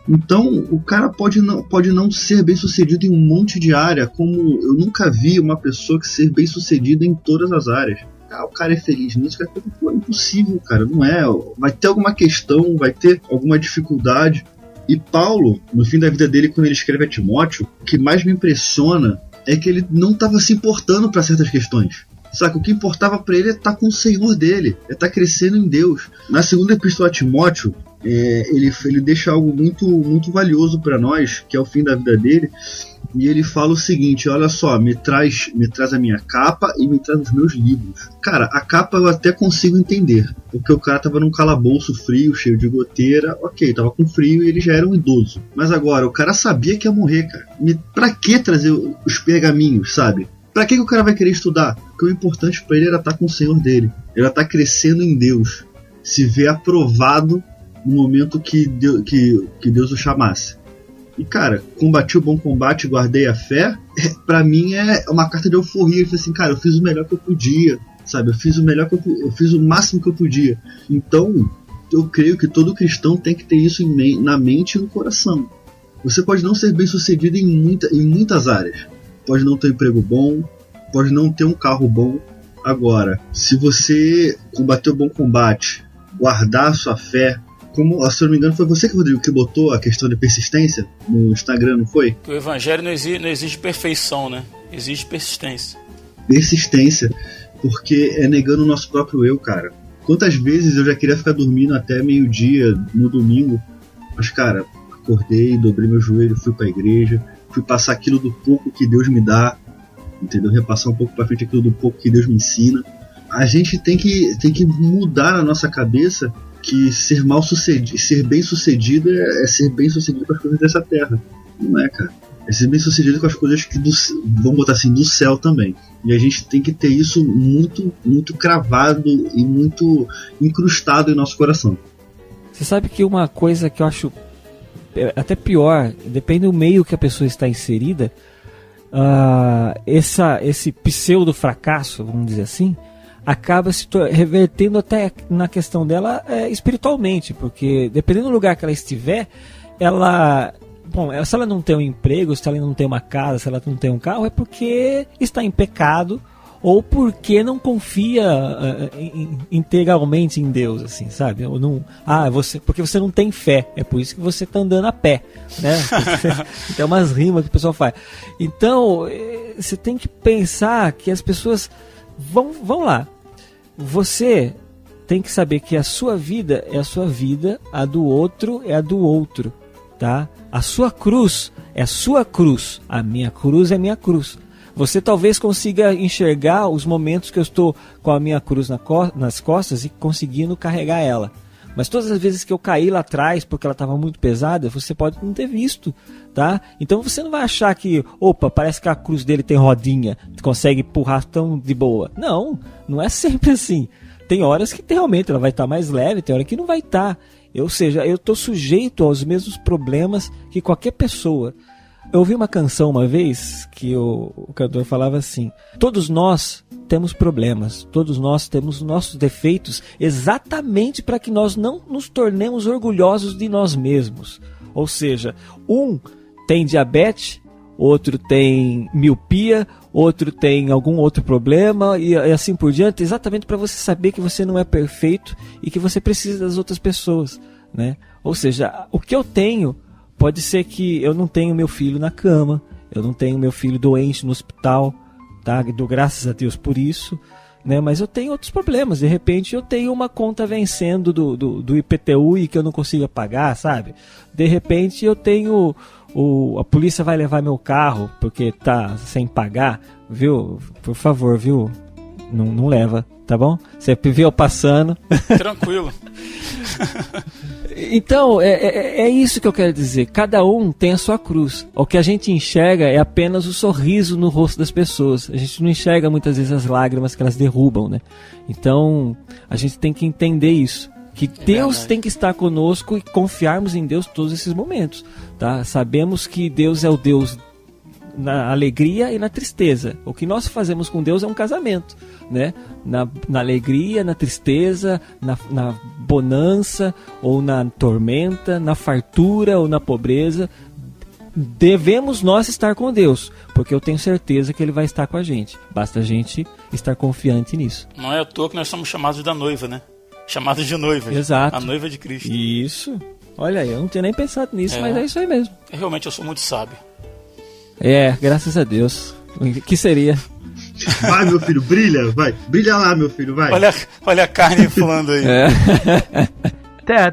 Speaker 3: Então, o cara pode não ser bem sucedido em um monte de área, como eu nunca vi uma pessoa que ser bem sucedida em todas as áreas. Ah, o cara é feliz nisso, cara, é impossível, cara, não é. Vai ter alguma questão, vai ter alguma dificuldade. E Paulo, no fim da vida dele, quando ele escreve a Timóteo, o que mais me impressiona é que ele não estava se importando para certas questões. Saca? O que importava para ele é estar com o Senhor dele, é estar crescendo em Deus. Na segunda epístola a Timóteo, ele deixa algo muito, muito valioso para nós, que é o fim da vida dele, e ele fala o seguinte: olha só, me traz a minha capa e me traz os meus livros. Cara, a capa eu até consigo entender, porque o cara tava num calabouço frio, cheio de goteira, ok, tava com frio e ele já era um idoso. Mas agora, o cara sabia que ia morrer, cara. Pra que trazer os pergaminhos, sabe? Pra que o cara vai querer estudar? Porque o importante pra ele era estar com o Senhor dele, era estar crescendo em Deus, se ver aprovado no momento que Deus o chamasse. E cara, combati o bom combate, guardei a fé, pra mim é uma carta de euforia. Eu falei assim, cara, eu fiz o melhor que eu podia, sabe? Eu fiz o máximo que eu podia. Então, eu creio que todo cristão tem que ter isso na mente e no coração. Você pode não ser bem sucedido em muitas áreas. Pode não ter um emprego bom, pode não ter um carro bom. Agora, se você combater o bom combate, guardar a sua fé, como, se eu não me engano, foi você, Rodrigo, que botou a questão de persistência no Instagram, não foi?
Speaker 2: O evangelho não exige perfeição, né? Exige persistência.
Speaker 3: Persistência, porque é negando o nosso próprio eu, cara. Quantas vezes eu já queria ficar dormindo até meio-dia no domingo, mas, cara, acordei, dobrei meu joelho, fui pra igreja, fui passar aquilo do pouco que Deus me dá, entendeu? Repassar um pouco pra frente aquilo do pouco que Deus me ensina. A gente tem que mudar na nossa cabeça que ser bem sucedido é ser bem sucedido com as coisas dessa terra. Não é, cara. É ser bem sucedido com as coisas que vamos botar assim, do céu também. E a gente tem que ter isso muito, muito cravado e muito incrustado em nosso coração.
Speaker 5: Você sabe que uma coisa que eu acho até pior, depende do meio que a pessoa está inserida, esse pseudo fracasso, vamos dizer assim, acaba se revertendo até na questão dela espiritualmente, porque dependendo do lugar que ela estiver, se ela não tem um emprego, se ela não tem uma casa, se ela não tem um carro, é porque está em pecado ou porque não confia integralmente em Deus, assim, sabe? Ou não, porque você não tem fé, é por isso que você está andando a pé, né? Tem umas rimas que o pessoal faz. Então, você tem que pensar que as pessoas vão lá. Você tem que saber que a sua vida é a sua vida, a do outro é a do outro, tá? A sua cruz é a sua cruz, a minha cruz é a minha cruz. Você talvez consiga enxergar os momentos que eu estou com a minha cruz nas costas e conseguindo carregar ela. Mas todas as vezes que eu caí lá atrás porque ela estava muito pesada, você pode não ter visto, tá? Então você não vai achar que, parece que a cruz dele tem rodinha, consegue empurrar tão de boa. Não é sempre assim. Tem horas que realmente ela vai estar mais leve, tem horas que não vai estar. Ou seja, eu estou sujeito aos mesmos problemas que qualquer pessoa. Eu ouvi uma canção uma vez que o cantor falava assim: todos nós temos problemas, todos nós temos nossos defeitos, exatamente para que nós não nos tornemos orgulhosos de nós mesmos. Ou seja, um tem diabetes, outro tem miopia, outro tem algum outro problema e assim por diante, exatamente para você saber que você não é perfeito e que você precisa das outras pessoas, né? Ou seja, o que eu tenho pode ser que eu não tenho meu filho na cama, eu não tenho meu filho doente no hospital, tá? Dou graças a Deus por isso, né? Mas eu tenho outros problemas. De repente eu tenho uma conta vencendo do IPTU e que eu não consigo pagar, sabe? De repente eu tenho a polícia vai levar meu carro porque tá sem pagar, viu? Por favor, viu? não leva, tá bom? Você viu passando.
Speaker 2: Tranquilo.
Speaker 5: Então, é isso que eu quero dizer. Cada um tem a sua cruz. O que a gente enxerga é apenas o sorriso no rosto das pessoas. A gente não enxerga muitas vezes as lágrimas que elas derrubam, né? Então, a gente tem que entender isso. Que Deus tem que estar conosco e confiarmos em Deus todos esses momentos, tá? Sabemos que Deus é o Deus na alegria e na tristeza. O que nós fazemos com Deus é um casamento, né? Na alegria, na tristeza, na bonança ou na tormenta, na fartura ou na pobreza. Devemos nós estar com Deus, porque eu tenho certeza que Ele vai estar com a gente. Basta a gente estar confiante nisso.
Speaker 2: Não é à toa que nós somos chamados da noiva, né? Chamados de noiva.
Speaker 5: Exato.
Speaker 2: A noiva de Cristo.
Speaker 5: Isso. Olha aí, eu não tinha nem pensado nisso, mas é isso aí mesmo.
Speaker 2: Realmente eu sou muito sábio.
Speaker 5: Graças a Deus. O que seria?
Speaker 3: Vai, meu filho, brilha, vai. Brilha lá, meu filho, vai.
Speaker 2: Olha a carne inflando aí.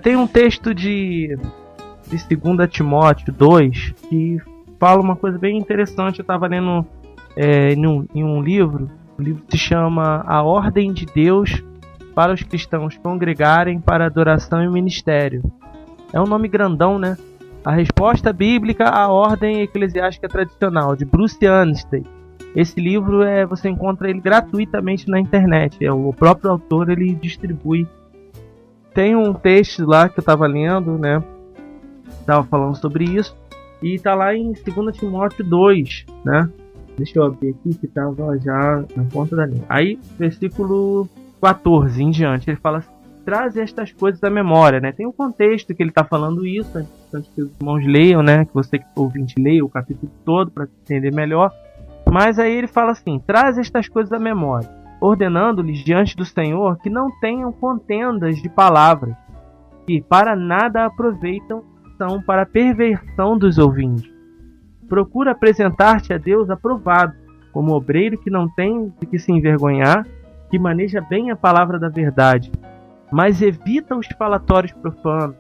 Speaker 4: Tem um texto de 2 Timóteo 2 que fala uma coisa bem interessante. Eu estava lendo em um livro. O livro se chama A Ordem de Deus para os Cristãos Congregarem para Adoração e Ministério. É um nome grandão, né? A resposta bíblica à ordem eclesiástica tradicional, de Bruce Anstey. Esse livro você encontra ele gratuitamente na internet. O próprio autor ele distribui. Tem um texto lá que eu estava lendo, né? Estava falando sobre isso. E está lá em 2 Timóteo 2, né? Deixa eu abrir aqui que estava já na ponta da linha. Aí, versículo 14 em diante, ele fala assim: traz estas coisas à memória, né? Tem um contexto que ele está falando isso, é importante que os irmãos leiam, né? Que você que ouvinte leia o capítulo todo para entender melhor. Mas aí ele fala assim: traz estas coisas à memória, ordenando-lhes diante do Senhor que não tenham contendas de palavras, que para nada aproveitam, são para a perversão dos ouvintes. Procura apresentar-te a Deus aprovado, como obreiro que não tem de que se envergonhar, que maneja bem a palavra da verdade. Mas evita os falatórios profanos,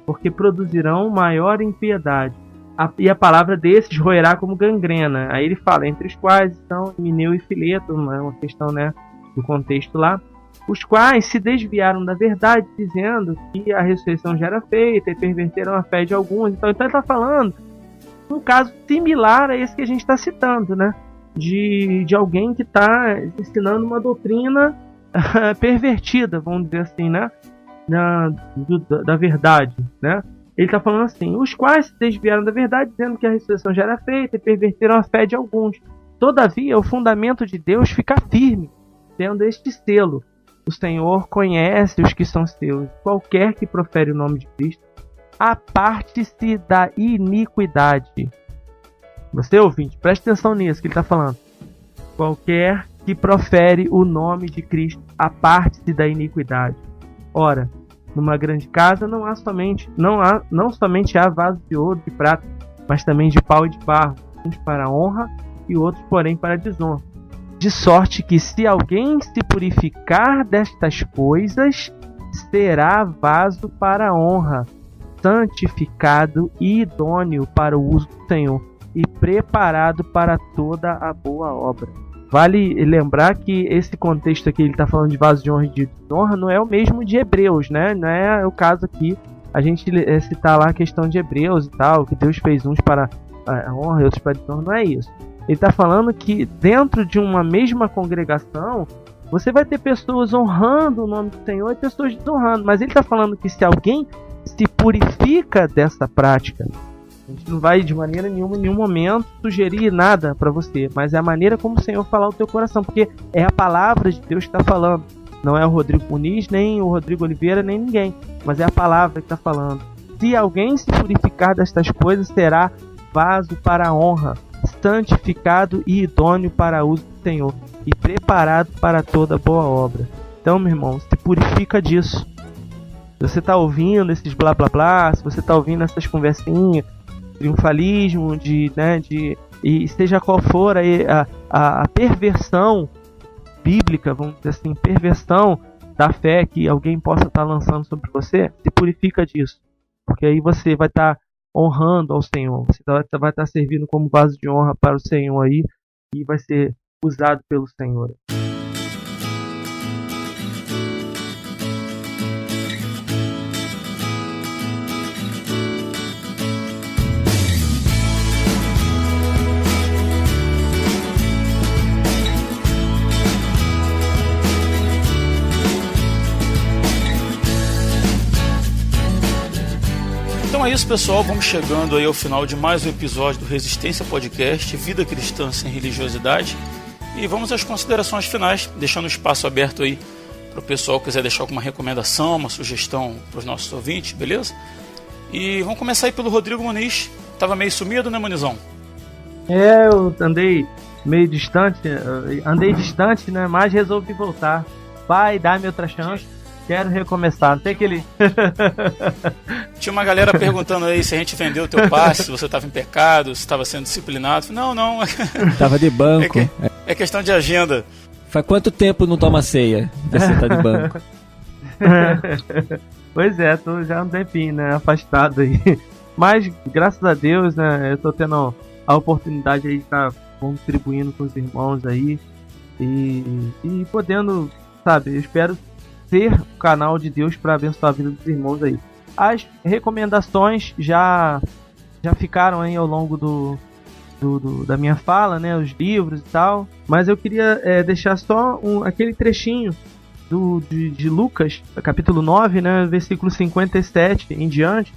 Speaker 4: porque produzirão maior impiedade. E a palavra desses roerá como gangrena. Aí ele fala, entre os quais estão Himeneu e Fileto, é uma questão, né, do contexto lá, os quais se desviaram da verdade, dizendo que a ressurreição já era feita e perverteram a fé de alguns. Então ele está falando um caso similar a esse que a gente está citando, né? De alguém que está ensinando uma doutrina pervertida, vamos dizer assim, né? Da verdade, né? Ele está falando assim, os quais se desviaram da verdade, dizendo que a ressurreição já era feita e perverteram a fé de alguns. Todavia, o fundamento de Deus fica firme, tendo este selo: o Senhor conhece os que são seus. Qualquer que profere o nome de Cristo, aparte-se da iniquidade. Você, ouvinte, preste atenção nisso que ele está falando. Qualquer que profere o nome de Cristo, aparte-se da iniquidade. Ora, numa grande casa não somente há vasos de ouro e de prata, mas também de pau e de barro, uns para a honra e outros, porém, para a desonra. De sorte que, se alguém se purificar destas coisas, será vaso para a honra, santificado e idôneo para o uso do Senhor, e preparado para toda a boa obra. Vale lembrar que esse contexto aqui, ele está falando de vaso de honra e de desonra, não é o mesmo de Hebreus, né? Não é o caso aqui a gente citar lá a questão de Hebreus e tal, que Deus fez uns para a honra e outros para a desonra, não é isso. Ele está falando que dentro de uma mesma congregação, você vai ter pessoas honrando o nome do Senhor e pessoas desonrando, mas ele está falando que se alguém se purifica dessa prática, a gente não vai de maneira nenhuma, em nenhum momento, sugerir nada para você, mas é a maneira como o Senhor falar o teu coração, porque é a palavra de Deus que está falando. Não é o Rodrigo Muniz, nem o Rodrigo Oliveira, nem ninguém, mas é a palavra que está falando. Se alguém se purificar destas coisas, será vaso para a honra, santificado e idôneo para o uso do Senhor, e preparado para toda boa obra. Então, meu irmão, se purifica disso. Se você está ouvindo esses blá blá blá, se você está ouvindo essas conversinhas, triunfalismo, e seja qual for a perversão bíblica, vamos dizer assim, perversão da fé que alguém possa estar lançando sobre você, se purifica disso, porque aí você vai estar honrando ao Senhor, você vai estar servindo como vaso de honra para o Senhor aí, e vai ser usado pelo Senhor.
Speaker 2: Então é isso, pessoal. Vamos chegando aí ao final de mais um episódio do Resistência Podcast, Vida Cristã Sem Religiosidade. E vamos às considerações finais, deixando o espaço aberto aí para o pessoal que quiser deixar alguma recomendação, uma sugestão para os nossos ouvintes, beleza? E vamos começar aí pelo Rodrigo Muniz. Tava meio sumido, né, Munizão?
Speaker 4: Eu andei meio distante, né? Mas resolvi voltar. Pai, dá-me outra chance. Quero recomeçar. Não tem aquele.
Speaker 2: Tinha uma galera perguntando aí se a gente vendeu o teu passe, se você estava em pecado, se estava sendo disciplinado. Não.
Speaker 5: Tava de banco.
Speaker 2: É questão de agenda.
Speaker 5: Faz quanto tempo não toma ceia? Você tá de banco.
Speaker 4: Pois é, tô já um tempinho, né? Afastado aí. Mas, graças a Deus, né? Eu tô tendo a oportunidade aí de estar contribuindo com os irmãos aí. E podendo, sabe, eu espero ser o canal de Deus para abençoar a vida dos irmãos aí. As recomendações já ficaram aí ao longo da minha fala, né, os livros e tal, mas eu queria deixar só aquele trechinho de Lucas, capítulo 9, né, versículo 57 em diante,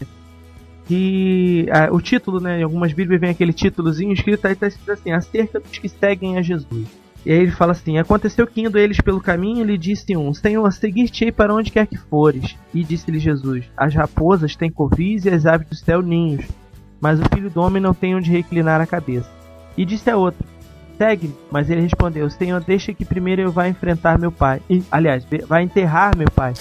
Speaker 4: que o título, né, em algumas bíblias vem aquele títulozinho escrito aí, tá escrito assim: acerca dos que seguem a Jesus. E aí ele fala assim: aconteceu que indo eles pelo caminho, lhe disse um: Senhor, seguir-te-ei para onde quer que fores. E disse-lhe Jesus: as raposas têm covis e as aves do céu ninhos, mas o filho do homem não tem onde reclinar a cabeça. E disse a outro: segue-me. Mas ele respondeu: Senhor, deixa que primeiro eu vá enfrentar meu pai. Aliás, vai enterrar meu pai.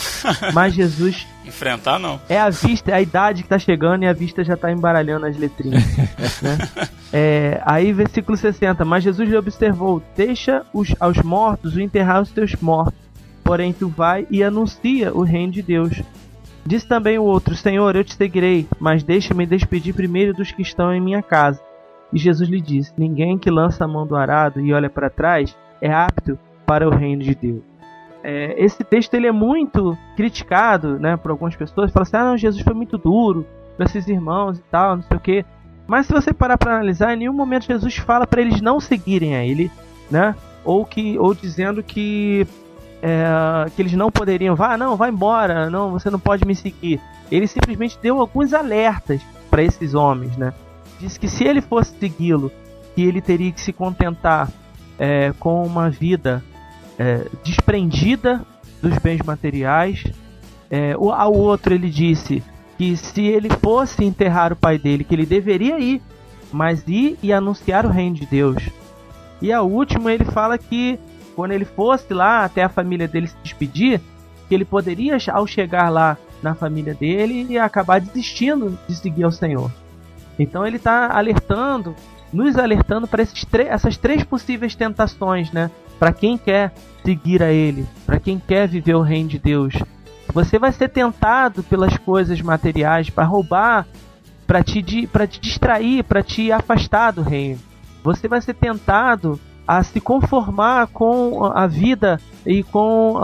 Speaker 4: Mas Jesus...
Speaker 2: Enfrentar não.
Speaker 4: É a vista, é a idade que tá chegando e a vista já tá embaralhando as letrinhas. Né? Aí versículo 60. Mas Jesus lhe observou: deixa aos mortos o enterrar os teus mortos. Porém tu vai e anuncia o reino de Deus. Disse também o outro: Senhor, eu te seguirei, mas deixa-me despedir primeiro dos que estão em minha casa. E Jesus lhe disse: ninguém que lança a mão do arado e olha para trás é apto para o reino de Deus. Esse texto ele é muito criticado, né, por algumas pessoas. Falam assim: não, Jesus foi muito duro para esses irmãos e tal, não sei o quê. Mas se você parar para analisar, em nenhum momento Jesus fala para eles não seguirem a ele, né? Ou dizendo que eles não poderiam, vai embora, não, você não pode me seguir. Ele simplesmente deu alguns alertas para esses homens, né? Disse que se ele fosse segui-lo, que ele teria que se contentar com uma vida desprendida dos bens materiais. Ao outro ele disse que se ele fosse enterrar o pai dele, que ele deveria ir, mas ir e anunciar o reino de Deus. E ao último ele fala que quando ele fosse lá até a família dele se despedir, que ele poderia, ao chegar lá na família dele, acabar desistindo de seguir ao Senhor. Então ele está nos alertando para essas três possíveis tentações, né? Para quem quer seguir a Ele, para quem quer viver o reino de Deus. Você vai ser tentado pelas coisas materiais para roubar, para te distrair, para te afastar do reino. Você vai ser tentado a se conformar com a vida e com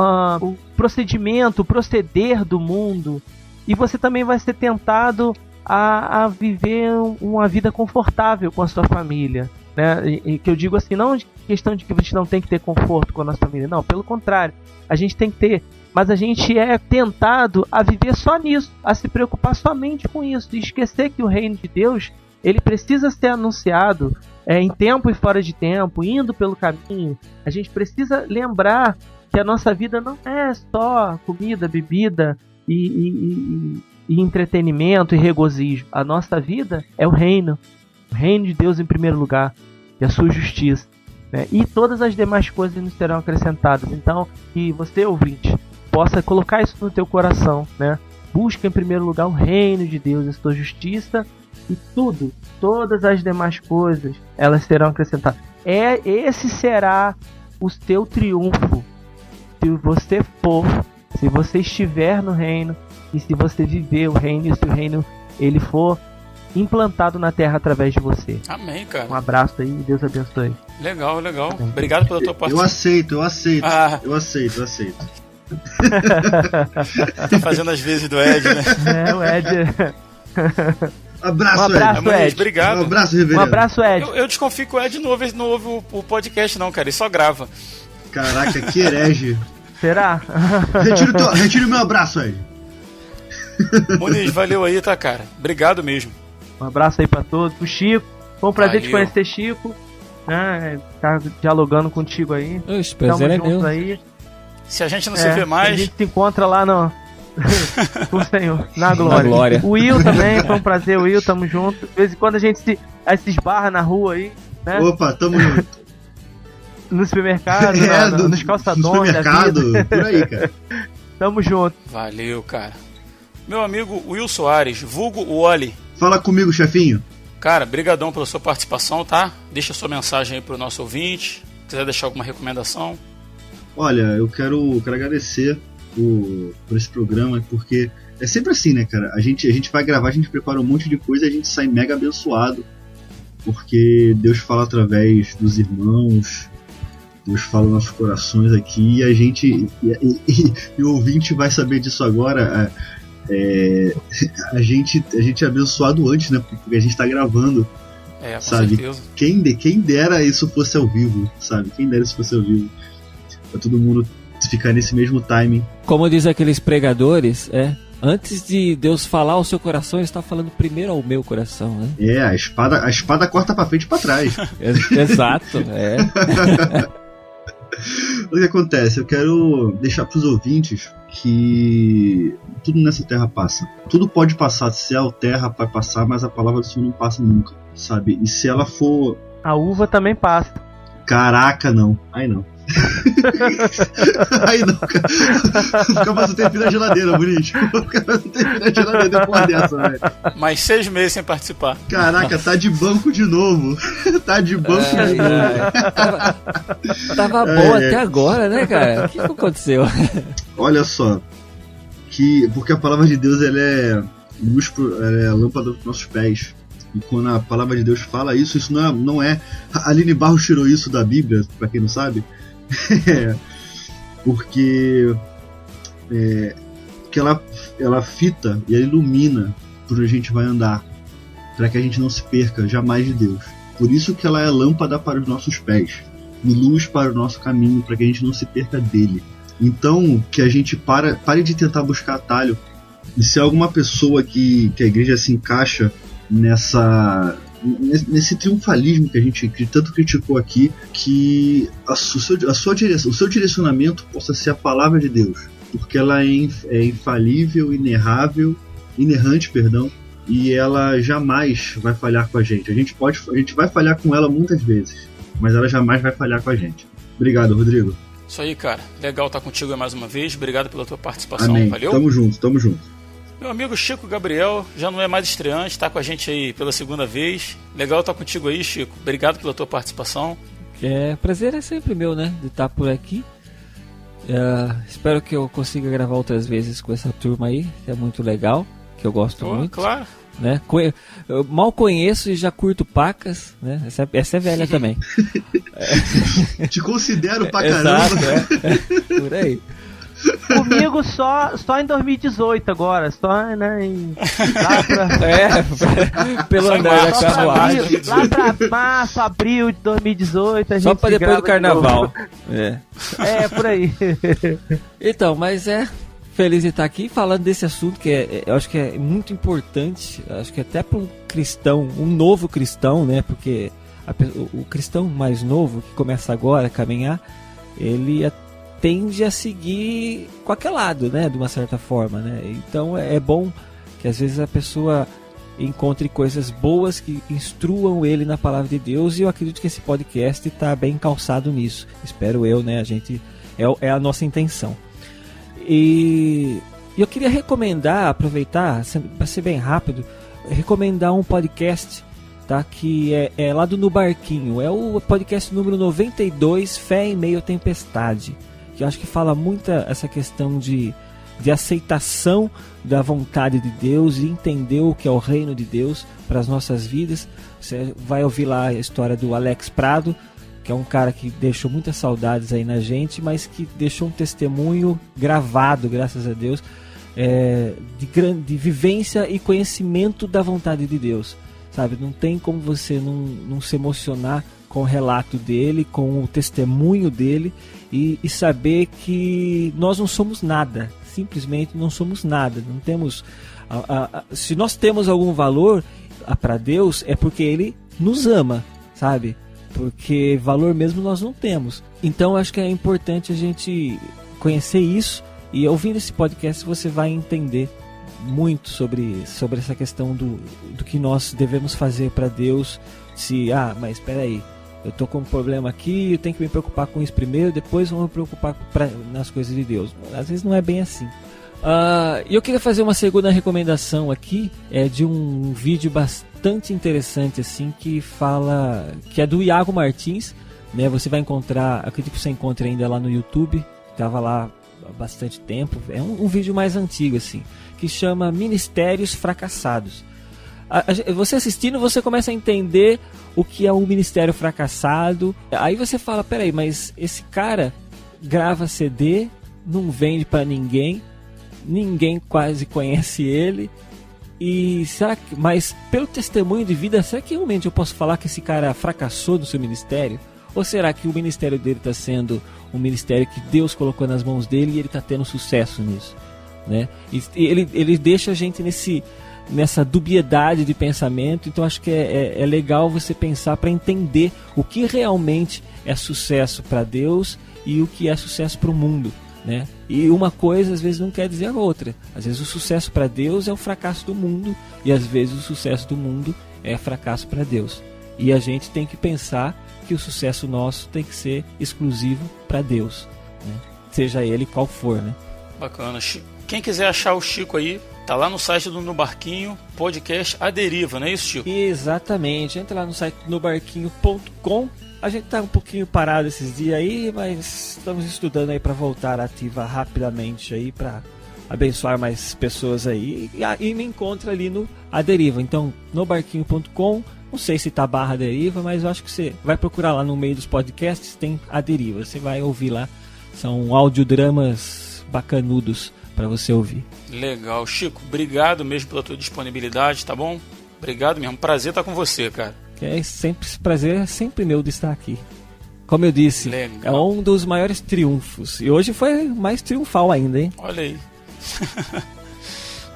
Speaker 4: o procedimento, o proceder do mundo. E você também vai ser tentado a viver uma vida confortável com a sua família, né? E que eu digo assim, não questão de que a gente não tem que ter conforto com a nossa família, não, pelo contrário, a gente tem que ter, mas a gente é tentado a viver só nisso, a se preocupar somente com isso, e esquecer que o reino de Deus, ele precisa ser anunciado em tempo e fora de tempo, indo pelo caminho. A gente precisa lembrar que a nossa vida não é só comida, bebida e entretenimento e regozijo. A nossa vida é o reino de Deus em primeiro lugar, e a sua justiça, né? E todas as demais coisas nos serão acrescentadas. Então, que você, ouvinte, possa colocar isso no teu coração, né? Busca em primeiro lugar o reino de Deus, a sua justiça, e todas as demais coisas, elas serão acrescentadas. Esse será o teu triunfo, se você estiver no reino, e se você viver o reino, e se o reino ele for implantado na terra através de você.
Speaker 2: Amém, cara.
Speaker 4: Um abraço aí e Deus abençoe.
Speaker 2: Legal. Obrigado pela tua participação.
Speaker 3: Eu aceito. Eu aceito.
Speaker 2: Tá fazendo as vezes do Ed, né?
Speaker 4: O Ed.
Speaker 3: Abraço,
Speaker 4: Ed.
Speaker 2: Obrigado.
Speaker 3: Um abraço, reverendo.
Speaker 4: Um abraço, Ed.
Speaker 2: Eu desconfio que o Ed não ouve o podcast, não, cara. Ele só grava.
Speaker 3: Caraca, que herege.
Speaker 4: Será?
Speaker 3: Retira o meu abraço, Ed.
Speaker 2: Muniz, valeu aí, tá, cara? Obrigado mesmo.
Speaker 4: Um abraço aí pra todos. O Chico, foi um prazer te
Speaker 2: Valeu.
Speaker 4: conhecer, Chico. Tá dialogando contigo aí.
Speaker 5: Oxe, prazer é meu.
Speaker 4: Aí.
Speaker 2: Se a gente não se vê
Speaker 4: A
Speaker 2: mais,
Speaker 4: gente se encontra lá no... com o Senhor, na glória.
Speaker 5: Na glória.
Speaker 4: O Will também, foi um prazer, Will, tamo junto. De vez em quando a gente se esbarra na rua aí, né?
Speaker 3: Opa, tamo junto.
Speaker 4: No supermercado, nos calçadões
Speaker 3: no supermercado,
Speaker 4: da vida.
Speaker 3: por aí, cara.
Speaker 4: Tamo junto.
Speaker 2: valeu, cara. Meu amigo Will Soares, vulgo Wally.
Speaker 3: Fala comigo, chefinho.
Speaker 2: Cara, brigadão pela sua participação, tá? Deixa sua mensagem aí pro nosso ouvinte. Se quiser deixar alguma recomendação.
Speaker 3: Olha, eu quero agradecer por esse programa, porque é sempre assim, né, cara? A gente vai gravar, a gente prepara um monte de coisa e a gente sai mega abençoado, porque Deus fala através dos irmãos, Deus fala nos nossos corações aqui, e a gente e o ouvinte vai saber disso agora. A gente é abençoado antes, né? Porque a gente tá gravando,
Speaker 2: Com
Speaker 3: sabe?
Speaker 2: certeza.
Speaker 3: Quem dera isso fosse ao vivo, sabe? Quem dera isso fosse ao vivo. Pra todo mundo ficar nesse mesmo timing.
Speaker 5: Como diz aqueles pregadores, antes de Deus falar ao seu coração, ele está falando primeiro ao meu coração, né?
Speaker 3: A espada corta pra frente e pra trás.
Speaker 5: Exato,
Speaker 3: O que acontece? Eu quero deixar pros ouvintes que tudo nessa terra passa. Tudo pode passar, céu, terra vai passar, mas a palavra do Senhor não passa nunca, sabe? E se ela for...
Speaker 4: A uva também passa.
Speaker 3: Caraca, não. Aí não. Aí não, cara. Nunca mais eu tenho na geladeira, bonito. Nunca mais eu tenho na geladeira depois dessa, velho.
Speaker 2: Mais 6 meses sem participar.
Speaker 3: Caraca, tá de banco de novo. Tá de banco de novo.
Speaker 5: Tava bom até agora, né, cara? O que aconteceu?
Speaker 3: Olha só. Porque a palavra de Deus ela é luz, ela é lâmpada dos nossos pés. E quando a palavra de Deus fala isso não é. A Aline Barros tirou isso da Bíblia, pra quem não sabe. Porque que ela fita e ela ilumina por onde a gente vai andar, para que a gente não se perca jamais de Deus. Por isso que ela é lâmpada para os nossos pés e luz para o nosso caminho, para que a gente não se perca dele. Então, que a gente pare de tentar buscar atalho. E se alguma pessoa que a igreja se encaixa nesse triunfalismo que a gente tanto criticou aqui, que o seu direcionamento possa ser a palavra de Deus, porque ela é infalível, inerrante, e ela jamais vai falhar com a gente. A gente vai falhar com ela muitas vezes, mas ela jamais vai falhar com a gente. Obrigado, Rodrigo.
Speaker 2: Isso aí, cara. Legal estar contigo aí mais uma vez. Obrigado pela tua participação.
Speaker 3: Amém.
Speaker 2: Valeu?
Speaker 3: Tamo junto.
Speaker 2: Meu amigo Chico Gabriel já não é mais estreante, está com a gente aí pela segunda vez. Legal estar contigo aí, Chico. Obrigado pela tua participação.
Speaker 5: Prazer é sempre meu, né, de estar por aqui. Espero que eu consiga gravar outras vezes com essa turma aí, é muito legal, que eu gosto muito.
Speaker 2: Claro.
Speaker 5: Né? Eu mal conheço e já curto pacas, né? Essa é velha também.
Speaker 3: Te considero pra caramba.
Speaker 5: Exato, por aí.
Speaker 4: Comigo só em 2018 agora, só, né,
Speaker 5: pelo andar da carruagem.
Speaker 4: Lá pra março, abril de 2018 a gente
Speaker 5: só pra depois do carnaval.
Speaker 4: Por aí.
Speaker 5: Então, mas feliz de estar aqui falando desse assunto que eu acho que é muito importante, acho que até para um cristão, um novo cristão, né, porque o cristão mais novo que começa agora a caminhar, ele tende a seguir com aquele lado, né, de uma certa forma, né? Então é bom que às vezes a pessoa encontre coisas boas que instruam ele na palavra de Deus, e eu acredito que esse podcast está bem calçado nisso. Espero eu, né? A gente é a nossa intenção. E eu queria recomendar, aproveitar para ser bem rápido, recomendar um podcast, tá? Que é lá do No Barquinho. É o podcast número 92, Fé em Meio à Tempestade. Que eu acho que fala muito essa questão de aceitação da vontade de Deus e entender o que é o reino de Deus para as nossas vidas. Você vai ouvir lá a história do Alex Prado, que é um cara que deixou muitas saudades aí na gente, mas que deixou um testemunho gravado, graças a Deus, de vivência e conhecimento da vontade de Deus, sabe? Não tem como você não se emocionar com o relato dele, com o testemunho dele, e saber que nós não somos nada simplesmente não somos nada, não temos... se nós temos algum valor para Deus, é porque Ele nos ama, sabe? Porque valor mesmo nós não temos. Então acho que é importante a gente conhecer isso, e ouvindo esse podcast você vai entender muito sobre essa questão do que nós devemos fazer para Deus. Mas espera aí, eu tô com um problema aqui, eu tenho que me preocupar com isso primeiro, depois vou me preocupar nas coisas de Deus. Às vezes não é bem assim. E eu queria fazer uma segunda recomendação aqui, de um vídeo bastante interessante assim, que é do Iago Martins, né? Você vai encontrar, acredito que você encontra ainda lá no YouTube, estava lá há bastante tempo, é um vídeo mais antigo assim, que chama Ministérios Fracassados. Você assistindo, você começa a entender o que é um ministério fracassado. Aí você fala, peraí, mas esse cara grava CD, não vende pra ninguém quase conhece ele. E mas pelo testemunho de vida, será que realmente eu posso falar que esse cara fracassou no seu ministério? Ou será que o ministério dele está sendo um ministério que Deus colocou nas mãos dele e ele está tendo sucesso nisso, né? E ele deixa a gente nessa dubiedade de pensamento. Então acho que é legal você pensar para entender o que realmente é sucesso para Deus e o que é sucesso para o mundo, né? E uma coisa às vezes não quer dizer a outra. Às vezes o sucesso para Deus é o fracasso do mundo, e às vezes o sucesso do mundo é fracasso para Deus. E a gente tem que pensar que o sucesso nosso tem que ser exclusivo para Deus, né? Seja ele qual for, né?
Speaker 2: Bacana. Quem quiser achar o Chico aí, tá lá no site do No Barquinho, podcast A Deriva, não é isso, Chico?
Speaker 5: Exatamente. Entra lá no site nobarquinho.com. A gente tá um pouquinho parado esses dias aí, mas estamos estudando aí para voltar ativa rapidamente aí, para abençoar mais pessoas aí. E me encontra ali no A Deriva. Então, nobarquinho.com. Não sei se tá /A Deriva, mas eu acho que você vai procurar lá no meio dos podcasts, tem A Deriva. Você vai ouvir lá. São audiodramas bacanudos para você ouvir.
Speaker 2: Legal. Chico, obrigado mesmo pela tua disponibilidade, tá bom? Obrigado mesmo. Prazer estar com você, cara.
Speaker 5: Prazer é sempre meu de estar aqui. Como eu disse, legal. É um dos maiores triunfos. E hoje foi mais triunfal ainda, hein?
Speaker 2: Olha aí.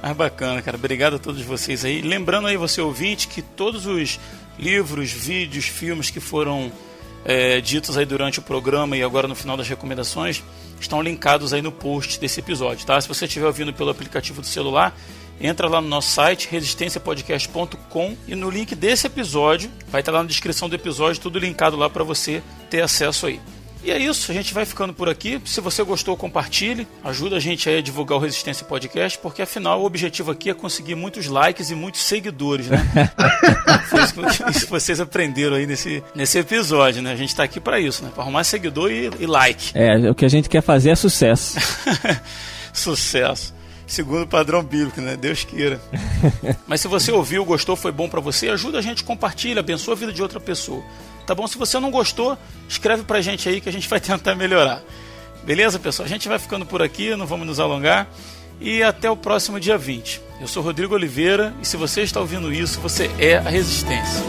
Speaker 2: Mas bacana, cara. Obrigado a todos vocês aí. Lembrando aí, você ouvinte, que todos os livros, vídeos, filmes que foram ditos aí durante o programa e agora no final das recomendações estão linkados aí no post desse episódio, tá? Se você estiver ouvindo pelo aplicativo do celular, entra lá no nosso site, resistenciapodcast.com, e no link desse episódio, vai estar lá na descrição do episódio, tudo linkado lá para você ter acesso aí. E é isso, a gente vai ficando por aqui. Se você gostou, compartilhe, ajuda a gente aí a divulgar o Resistência Podcast, porque afinal o objetivo aqui é conseguir muitos likes e muitos seguidores, né? Foi isso que vocês aprenderam aí nesse episódio, né? A gente tá aqui para isso, né? Para arrumar seguidor e like.
Speaker 5: O que a gente quer fazer é sucesso.
Speaker 2: Sucesso. Segundo o padrão bíblico, né? Deus queira. Mas se você ouviu, gostou, foi bom pra você, ajuda a gente, compartilha, abençoa a vida de outra pessoa. Tá bom? Se você não gostou, escreve pra gente aí que a gente vai tentar melhorar. Beleza, pessoal? A gente vai ficando por aqui, não vamos nos alongar. E até o próximo dia 20. Eu sou Rodrigo Oliveira e se você está ouvindo isso, você é a Resistência.